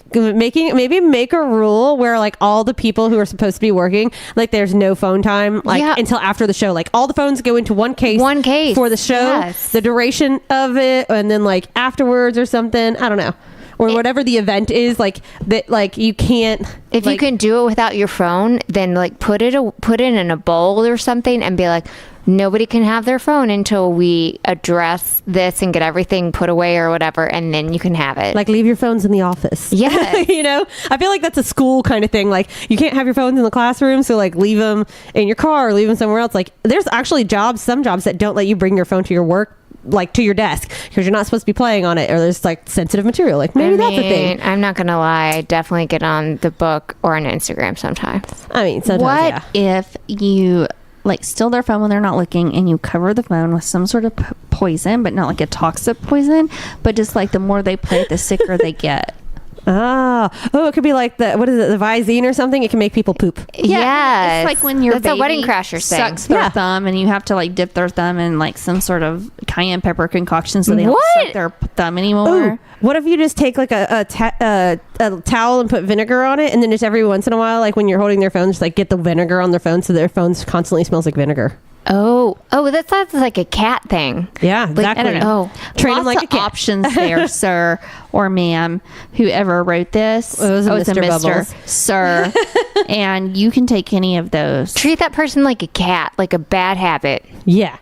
make a rule where like all the people who are supposed to be working, like there's no phone time until after the show. Like all the phones go into one case for the show, the duration of it, and then like afterwards or something. I don't know. Or whatever the event is, like that, like you can't. If you can do it without your phone, then like put it in a bowl or something, and be like, nobody can have their phone until we address this and get everything put away or whatever, and then you can have it. Like leave your phones in the office. Yeah, you know, I feel like that's a school kind of thing. Like you can't have your phones in the classroom, so like leave them in your car or leave them somewhere else. Like there's actually some jobs that don't let you bring your phone to your work, like to your desk, because you're not supposed to be playing on it, or there's like sensitive material. Like maybe that's a thing. I'm not gonna lie, I definitely get on the book or on Instagram sometimes. I mean, sometimes. What if you like steal their phone when they're not looking, and you cover the phone with some sort of poison, but not like a toxic poison, but just like the more they play it, the sicker they get? Oh, it could be like the Visine or something. It can make people poop. Yes. It's like when your That's baby a Wedding Crashers thing. sucks their Yeah. thumb and you have to like dip their thumb in like some sort of cayenne pepper concoction so they don't What? suck their thumb anymore. Ooh, what if you just take like a towel and put vinegar on it, and then just every once in a while, like when you're holding their phone, just like get the vinegar on their phone so their phone constantly smells like vinegar. Oh, that sounds like a cat thing. Yeah, exactly. I don't know. Train them Lots like a of cat. options there, sir or ma'am, whoever wrote this. It was a it's Mr. Bubbles. sir. And you can take any of those. Treat that person like a cat, like a bad habit. Yeah.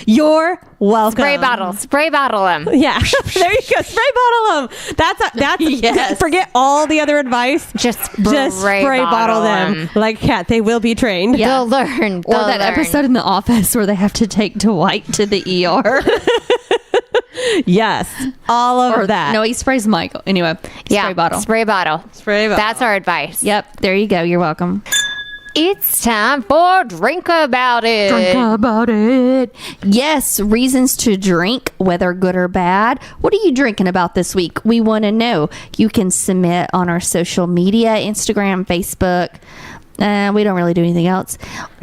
You're welcome. Spray bottle them. Yeah. There you go. Spray bottle them. That's Yes. Forget all the other advice. Just Spray bottle them like a cat. They will be trained. Yeah. They'll learn. Or They'll that learn. episode in The Office where they have to take Dwight to the ER. Yes. All of that. No, he sprays Michael. Anyway, spray bottle. Spray bottle. Spray bottle. That's our advice. Yep, there you go. You're welcome. It's time for Drink About It. About it. Yes, reasons to drink, whether good or bad. What are you drinking about this week? We want to know. You can submit on our social media, Instagram, Facebook. We don't really do anything else.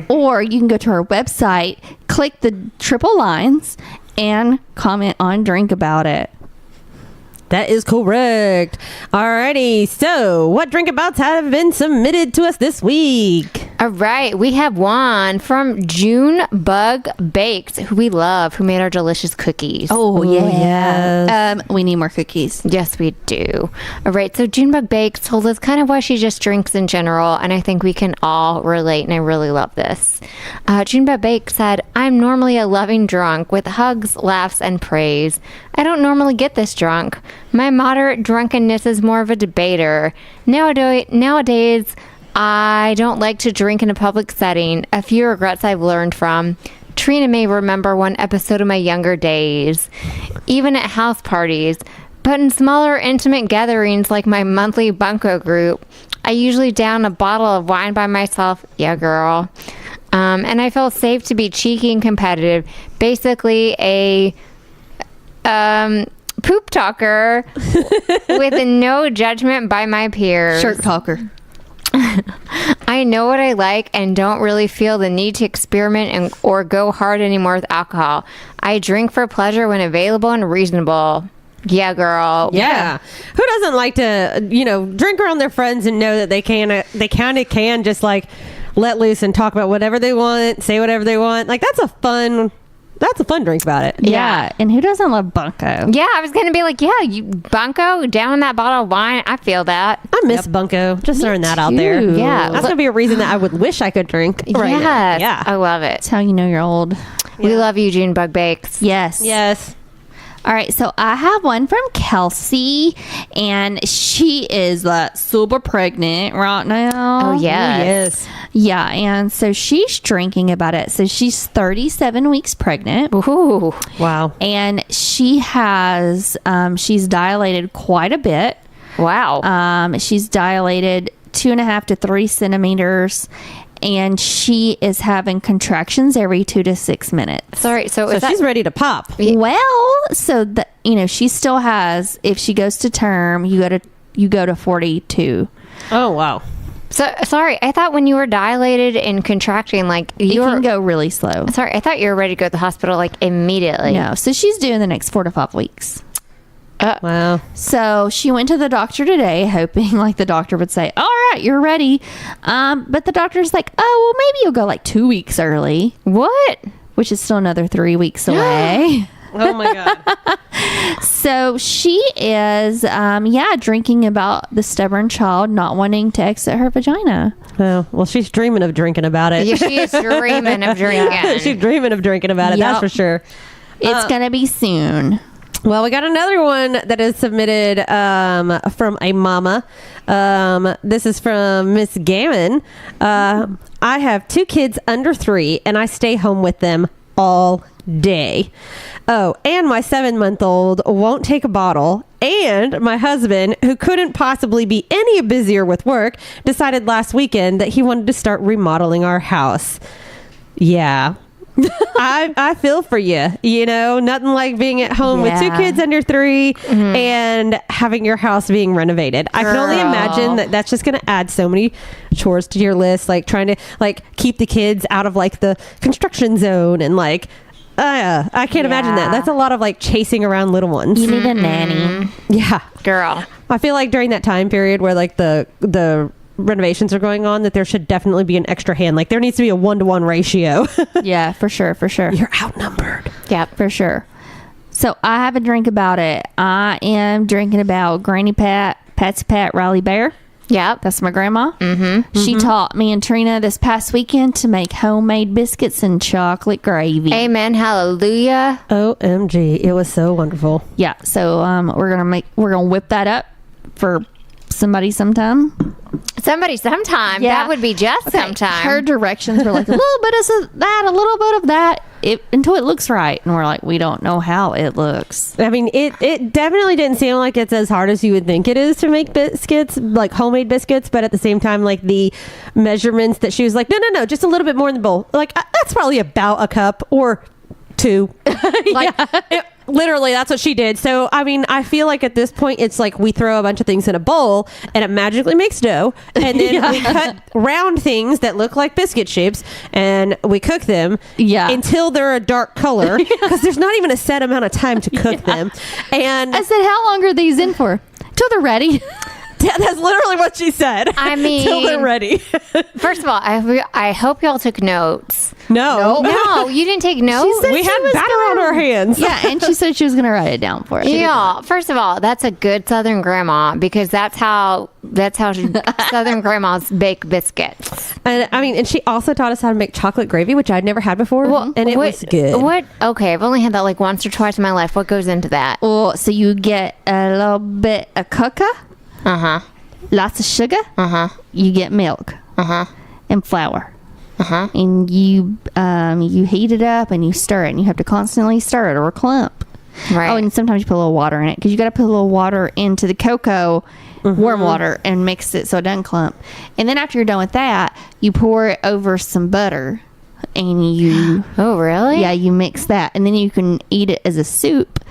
Or you can go to our website, click the triple lines, and comment on Drink About It. That is correct. Alrighty. So, what drink abouts have been submitted to us this week? All right, we have one from June Bug Baked, who we love, who made our delicious cookies. Oh, Ooh, yeah. yes. We need more cookies. Yes, we do. All right, so Junebug Bakes told us kind of why she just drinks in general, and I think we can all relate, and I really love this. Junebug Bakes said, I'm normally a loving drunk with hugs, laughs, and praise. I don't normally get this drunk. My moderate drunkenness is more of a debater. Nowadays, I don't like to drink in a public setting. A few regrets I've learned from. Trina may remember one episode of my younger days, even at house parties. But in smaller, intimate gatherings like my monthly bunko group, I usually down a bottle of wine by myself. Yeah, girl. And I felt safe to be cheeky and competitive. Basically, a poop talker with no judgment by my peers. Shirt talker. I know what I like and don't really feel the need to experiment or go hard anymore with alcohol. I drink for pleasure when available and reasonable. Yeah, girl. Yeah. Who doesn't like to, drink around their friends and know that they kind of can just like let loose and talk about whatever they want, say whatever they want. Like that's a fun drink about it. Yeah. And who doesn't love bunko? Yeah, I was going to be like, yeah, you bunko down in that bottle of wine. I feel that. I miss bunko. Just throwing that out too. there. Yeah. That's going to be a reason that I would wish I could drink right now. Yes. Yeah. I love it. That's how you know you're old. We love you, Junebug Bakes. Yes. Yes. All right, so I have one from Kelsey, and she is super pregnant right now. Oh, yes. Yes. Yeah, and so she's drinking about it. So she's 37 weeks pregnant. Ooh. Wow. And she has, she's dilated quite a bit. Wow. She's dilated 2.5 to 3 centimeters, and she is having contractions every 2 to 6 minutes. Sorry. So is that, she's ready to pop. Well, so she still has. If she goes to term, you go to 42. Oh, wow. so sorry. I thought when you were dilated and contracting, like You you were. can go really slow. Sorry, I thought you were ready to go to the hospital like immediately. No, so she's doing the next 4 to 5 weeks. Wow. So she went to the doctor today, hoping like the doctor would say, "All right, you're ready." But the doctor's like, "Oh, well, maybe you'll go like 2 weeks early," What? which is still another 3 weeks away. Oh my God. So she is, drinking about the stubborn child not wanting to exit her vagina. Oh, well, she's dreaming of drinking about it. Yeah, she is dreaming of drinking. She's dreaming of drinking about it. Yep. That's for sure. It's gonna be soon. Well, we got another one that is submitted from a mama. This is from Miss Gammon. I have 2 kids under 3, and I stay home with them all day. Oh, and my 7-month-old won't take a bottle. And my husband, who couldn't possibly be any busier with work, decided last weekend that he wanted to start remodeling our house. Yeah. I feel for you. You know, nothing like being at home with 2 kids under 3 and having your house being renovated. I can only imagine that that's just going to add so many chores to your list, like trying to like keep the kids out of like the construction zone and like I can't imagine that. That's a lot of like chasing around little ones. You need a nanny. Yeah. Girl. I feel like during that time period where like the renovations are going on, that there should definitely be an extra hand. Like there needs to be a 1-to-1 ratio. Yeah, for sure. You're outnumbered. Yeah, for sure. So I have a drink about it. I am drinking about Granny Pat, Patsy Pat, Riley Bear. Yep. That's my grandma. She taught me and Trina this past weekend to make homemade biscuits and chocolate gravy. Amen. Hallelujah. OMG. It was so wonderful. Yeah. So we're gonna whip that up for somebody sometime. Somebody sometime. Yeah. That would be just sometime. Her directions were like a little bit of that, a little bit of that, until it looks right. And we're like, we don't know how it looks. I mean, it definitely didn't seem like it's as hard as you would think it is to make biscuits, like homemade biscuits. But at the same time, like the measurements that she was like, no, just a little bit more in the bowl. Like that's probably about a cup or 2. Like literally that's what she did. So I mean, I feel like at this point it's like we throw a bunch of things in a bowl and it magically makes dough, and then we cut round things that look like biscuit shapes and we cook them until they're a dark color, because there's not even a set amount of time to cook them. And I said, how long are these in for? Till they're ready. That's literally what she said. I mean, till they're ready. First of all, I hope y'all took notes. No, you didn't take notes. we had batter on our hands. Yeah, and she said she was gonna write it down for us. Yeah. First of all, that's a good Southern grandma, because that's how Southern grandmas bake biscuits. And I mean, and she also taught us how to make chocolate gravy, which I'd never had before, and it was good. What? Okay, I've only had that like once or twice in my life. What goes into that? Well, so you get a little bit of cocoa, lots of sugar, you get milk, and flour. And you heat it up and you stir it, and you have to constantly stir it or clump. Right. Oh, and sometimes you put a little water in it, because you got to put a little water into the cocoa, warm water, and mix it so it doesn't clump. And then after you're done with that, you pour it over some butter, and you Oh, really? yeah, you mix that, and then you can eat it as a soup,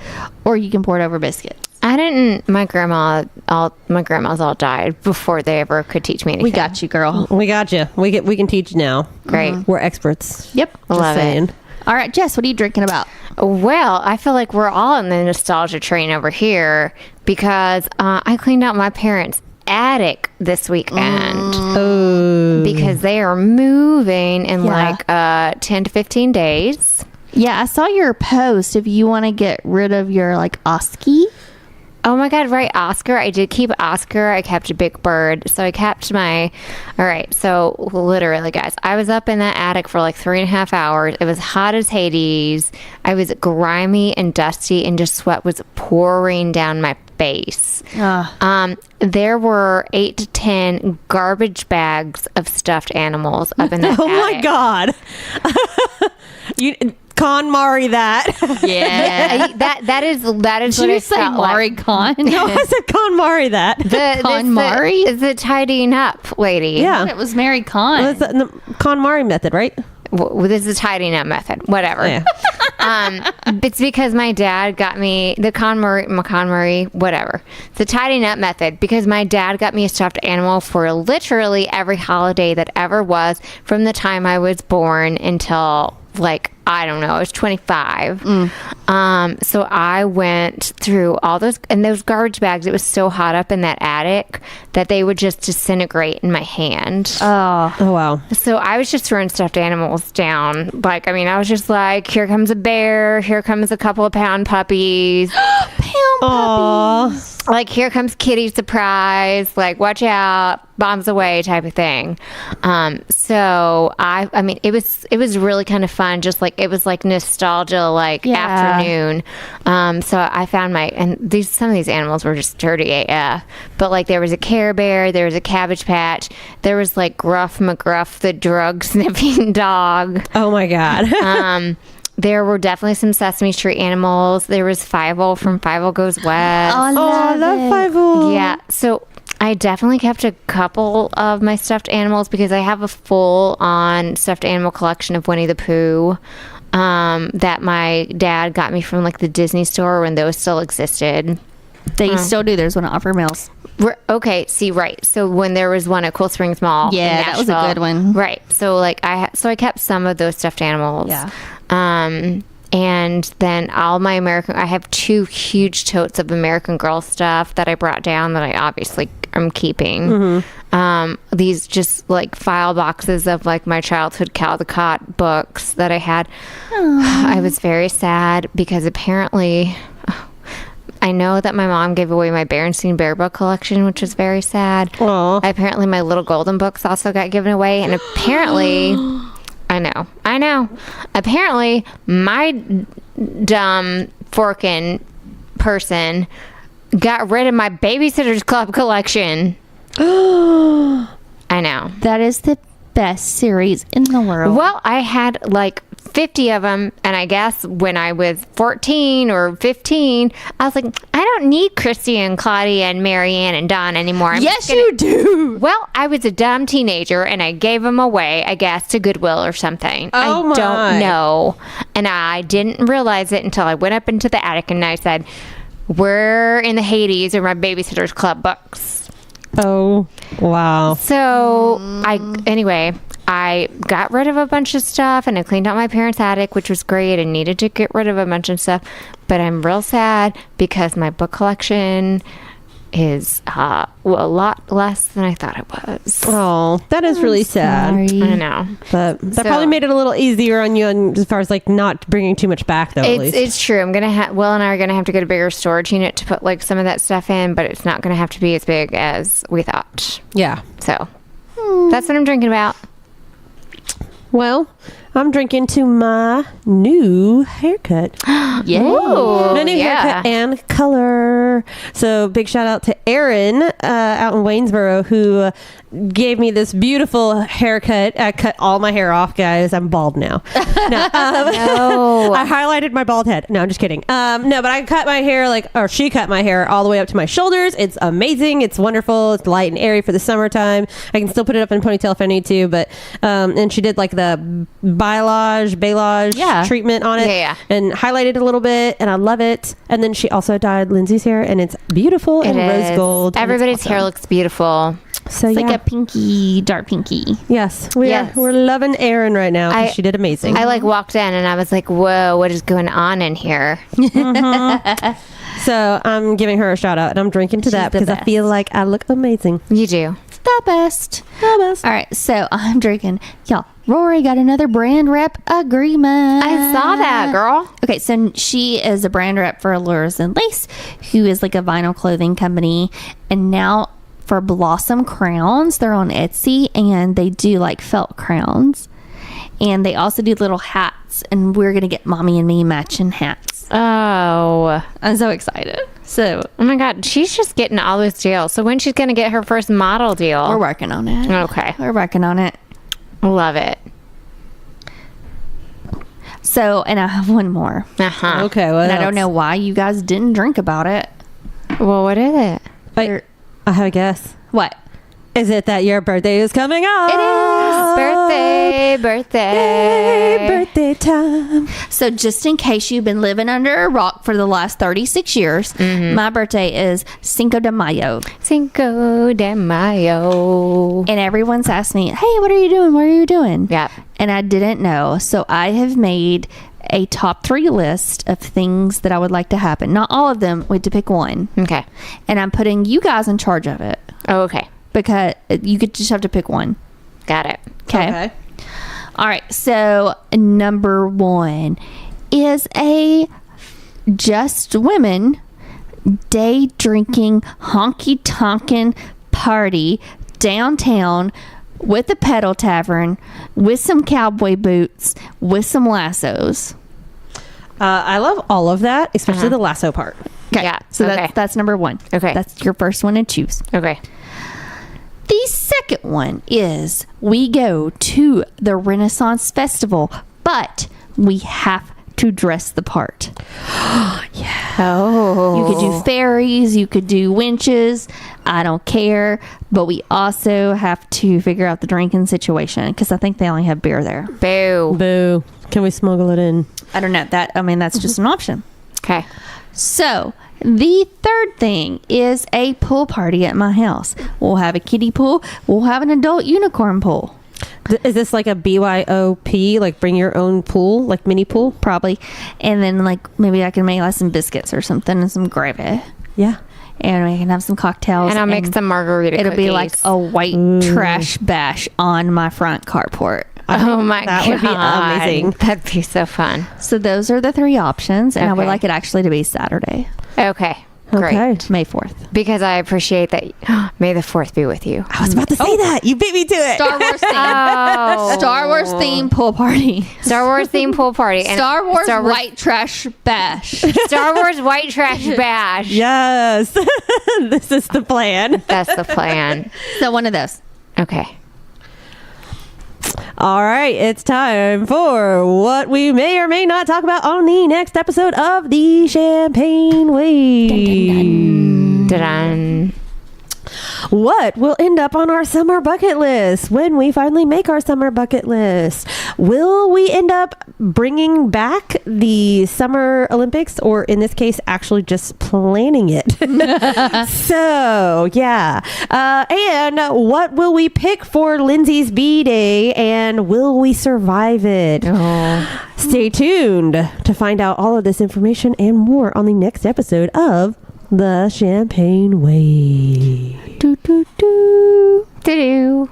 or you can pour it over biscuits. I didn't. My grandmas all died before they ever could teach me anything. We got you, girl. We got you. We can teach you now. Great. We're experts. Yep. Love it. All right, Jess, what are you drinking about? Well, I feel like we're all in the nostalgia train over here, because I cleaned out my parents' attic this weekend. Oh, Because they are moving in like 10 to 15 days. Yeah, I saw your post. If you want to get rid of your like Oski. Oh my God, right, Oscar. I did keep Oscar. I kept Big Bird. So I kept my... All right, so literally, guys, I was up in that attic for like 3.5 hours. It was hot as Hades. I was grimy and dusty, and just sweat was pouring down my face. There were 8 to 10 garbage bags of stuffed animals up in that attic. oh my God. You KonMari that. Yeah, that is Did what you I say felt Mari like. Khan? No, I said KonMari that. KonMari? Is the tidying up lady? Yeah. It was Mary Khan. Well, it's the KonMari method, right? Well, this is the tidying up method. Whatever. Yeah. It's because my dad got me the KonMari, whatever. It's the tidying up method, because my dad got me a stuffed animal for literally every holiday that ever was, from the time I was born until like, I don't know, I was 25. So I went through all those, and those garbage bags, it was so hot up in that attic that they would just disintegrate in my hand. Oh wow. So I was just throwing stuffed animals down. Like, I mean, I was just like, here comes a bear, here comes a couple of pound puppies. Aww. Like, here comes Kitty surprise, like, watch out, bombs away type of thing. So I mean, it was really kind of fun. Just like, it was like nostalgia, like afternoon. So I found some of these animals were just dirty AF, but like there was a Care Bear, there was a Cabbage Patch, there was like Gruff McGruff, the drug sniffing dog. Oh my God. There were definitely some Sesame Street animals. There was Fievel from Fievel Goes West. I love it. Fievel. Yeah. So I definitely kept a couple of my stuffed animals, because I have a full-on stuffed animal collection of Winnie the Pooh. that my dad got me from like the Disney store when those still existed. They still do. There's one at Offer Mills. Okay, see, right. So when there was one at Cool Springs Mall, Yeah, in that was a Nashville, good one. right? So like I kept some of those stuffed animals. Yeah. And then I have 2 huge totes of American Girl stuff that I brought down that I obviously am keeping. These just like file boxes of like my childhood Caldecott books that I had. I was very sad because apparently I know that my mom gave away my Berenstain Bear book collection, which was very sad. Aw. Apparently my Little Golden books also got given away, and apparently I know. Apparently, my dumb forking person got rid of my Babysitter's Club collection. I know. That is the best series in the world. Well, I had like 50 of them, and I guess when I was 14 or 15, I was like, I don't need Christy and Claudia and Marianne and Dawn anymore. Yes, you do. Well, I was a dumb teenager, and I gave them away, I guess, to Goodwill or something. Oh, I my. don't know. And I didn't realize it until I went up into the attic and I said, where in the Hades are my Babysitter's Club books? Oh, wow. So, I got rid of a bunch of stuff, and I cleaned out my parents' attic, which was great. I needed to get rid of a bunch of stuff, but I'm real sad because my book collection is a lot less than I thought it was. Oh, that is really sad. Sorry. I know. But that So- probably made it a little easier on you as far as like not bringing too much back, though, at least. It's true. I'm gonna Will and I are gonna have to get a bigger storage unit to put like some of that stuff in, but it's not gonna have to be as big as we thought. Yeah. So that's what I'm drinking about. Well, I'm drinking to my new haircut. Yeah. Ooh, My new haircut and color. So big shout out to Erin out in Waynesboro who gave me this beautiful haircut. I cut all my hair off, guys. I'm bald now. No, No. I highlighted my bald head. No, I'm just kidding. No, but I cut my hair she cut my hair all the way up to my shoulders. It's amazing. It's wonderful. It's light and airy for the summertime. I can still put it up in a ponytail if I need to, but and she did like the balayage Yeah. treatment on it Yeah. and highlighted a little bit, and I love it. And then she also dyed Lindsay's hair, and it's beautiful and It rose is. gold. and it's Everybody's hair awesome. looks beautiful. So It's yeah, like a pinky, dark pinky. yes, Yes. we're loving Erin right now. 'Cause she did amazing. I like walked in and I was like, whoa, what is going on in here? So I'm giving her a shout out, and I'm drinking to that the because I best. feel like I look amazing. You do. The best. The best. All right, so I'm drinking. Y'all, Rory got another brand rep agreement. I saw that, girl. Okay, so she is a brand rep for Allures and Lace, who is like a vinyl clothing company. And now for Blossom Crowns, they're on Etsy, and they do like felt crowns. And they also do little hats, and we're going to get Mommy and me matching hats. Oh. I'm so excited. So Oh my God. She's just getting all this deals. So when she's going to get her first model deal? we're working on it. Okay. We're working on it. Love it. So, and I have one more. Uh-huh. Okay, well, And I don't know why you guys didn't drink about it. Well, what is it? I have a guess. What? Is it that your birthday is coming up? It is. Birthday. Hey, birthday time. So just in case you've been living under a rock for the last 36 years, my birthday is Cinco de Mayo. Cinco de Mayo. And everyone's asked me, hey, what are you doing? What are you doing? Yep. And I didn't know. So I have made a top 3 list of things that I would like to happen. Not all of them. We had to pick one. Okay. And I'm putting you guys in charge of it Oh, okay. because you could just have to pick one. Got it. Okay. All right. So number 1 is a just women day drinking honky tonkin party downtown with a pedal tavern with some cowboy boots with some lassos. I love all of that, especially the lasso part. Okay. Yeah, So okay. that's number 1. Okay. That's your first one to choose. Okay. The second one is we go to the Renaissance Festival, but we have to dress the part. Oh. You could do fairies, you could do winches. I don't care. But we also have to figure out the drinking situation because I think they only have beer there. Boo. Boo. Can we smuggle it in? I don't know. That's just an option. Okay. So the third thing is a pool party at my house. We'll have a kiddie pool. We'll have an adult unicorn pool. Is this like a BYOP, like bring your own pool, like mini pool? Probably. And then maybe I can make some biscuits or something and some gravy. Yeah. And we can have some cocktails. And I'll make some margarita It'll cookies. be like a white trash bash on my front carport. Oh my God. That would be amazing. That'd be so fun. So those are the three options. And I would Okay. like it actually to be Saturday, Okay. Great. Okay. May 4th. Because I appreciate that. May the 4th be with you. I was about to say that. You beat me to it. Star Wars theme. Oh. Star Wars theme pool party. Star Wars themed pool party. And Star Wars white trash bash. Star Wars white trash bash. Yes. This is the plan. That's the plan. So one of those. Okay. All right. It's time for what we may or may not talk about on the next episode of the Champagne Way. Dun. What will end up on our summer bucket list when we finally make our summer bucket list? Will we end up bringing back the Summer Olympics, or in this case, actually just planning it? So, yeah. And what will we pick for Lindsay's B-Day, and will we survive it? Oh. Stay tuned to find out all of this information and more on the next episode of The Champagne Way. Do, do, do. Do-do.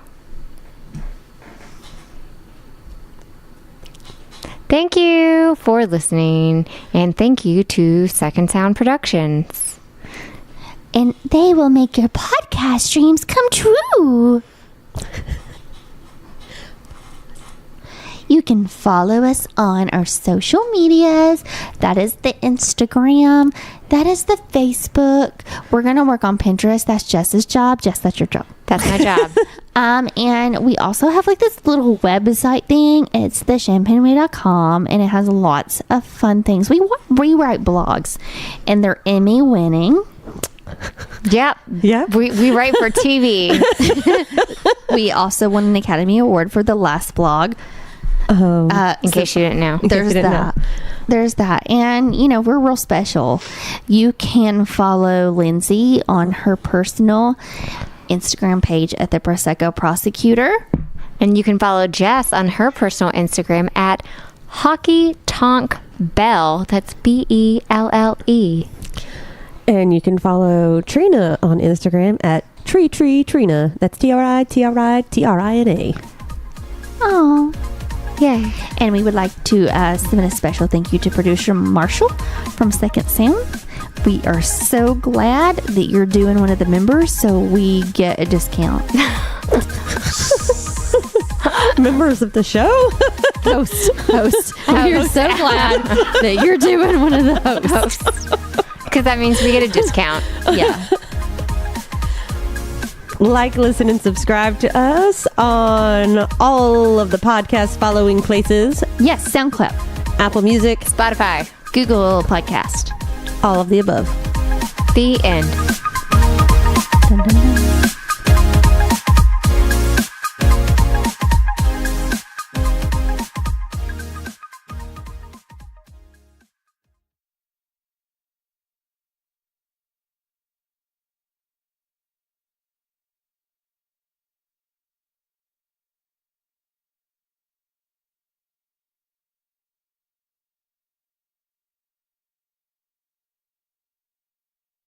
Thank you for listening, and thank you to Second Sound Productions. And they will make your podcast dreams come true. You can follow us on our social medias. That is the Instagram. That is the Facebook. We're going to work on Pinterest. That's Jess's job. Jess, that's your job. That's my job. And we also have this little website thing. It's thechampagneway.com, and it has lots of fun things. We rewrite blogs, and they're Emmy winning. Yep. Yep. We write for TV. We also won an Academy Award for the last blog. Oh. In case you didn't know. There's you didn't that. There's that. And, we're real special. You can follow Lindsay on her personal Instagram page at the Prosecco Prosecutor. And you can follow Jess on her personal Instagram at Hockey Tonk Bell. That's BELLE. And you can follow Trina on Instagram at Trina. That's TRITRITRINA. Oh. Yay. And we would like to submit a special thank you to producer Marshall from Second Sound. We are so glad that you're doing one of the members, so we get a discount. Members of the show? Host. We are so glad that you're doing one of the hosts. Because that means we get a discount. Yeah. Like, listen, and subscribe to us on all of the podcast following places. Yes, SoundCloud, Apple Music, Spotify. Google Podcast. all of the above. The end. Dun, dun, dun.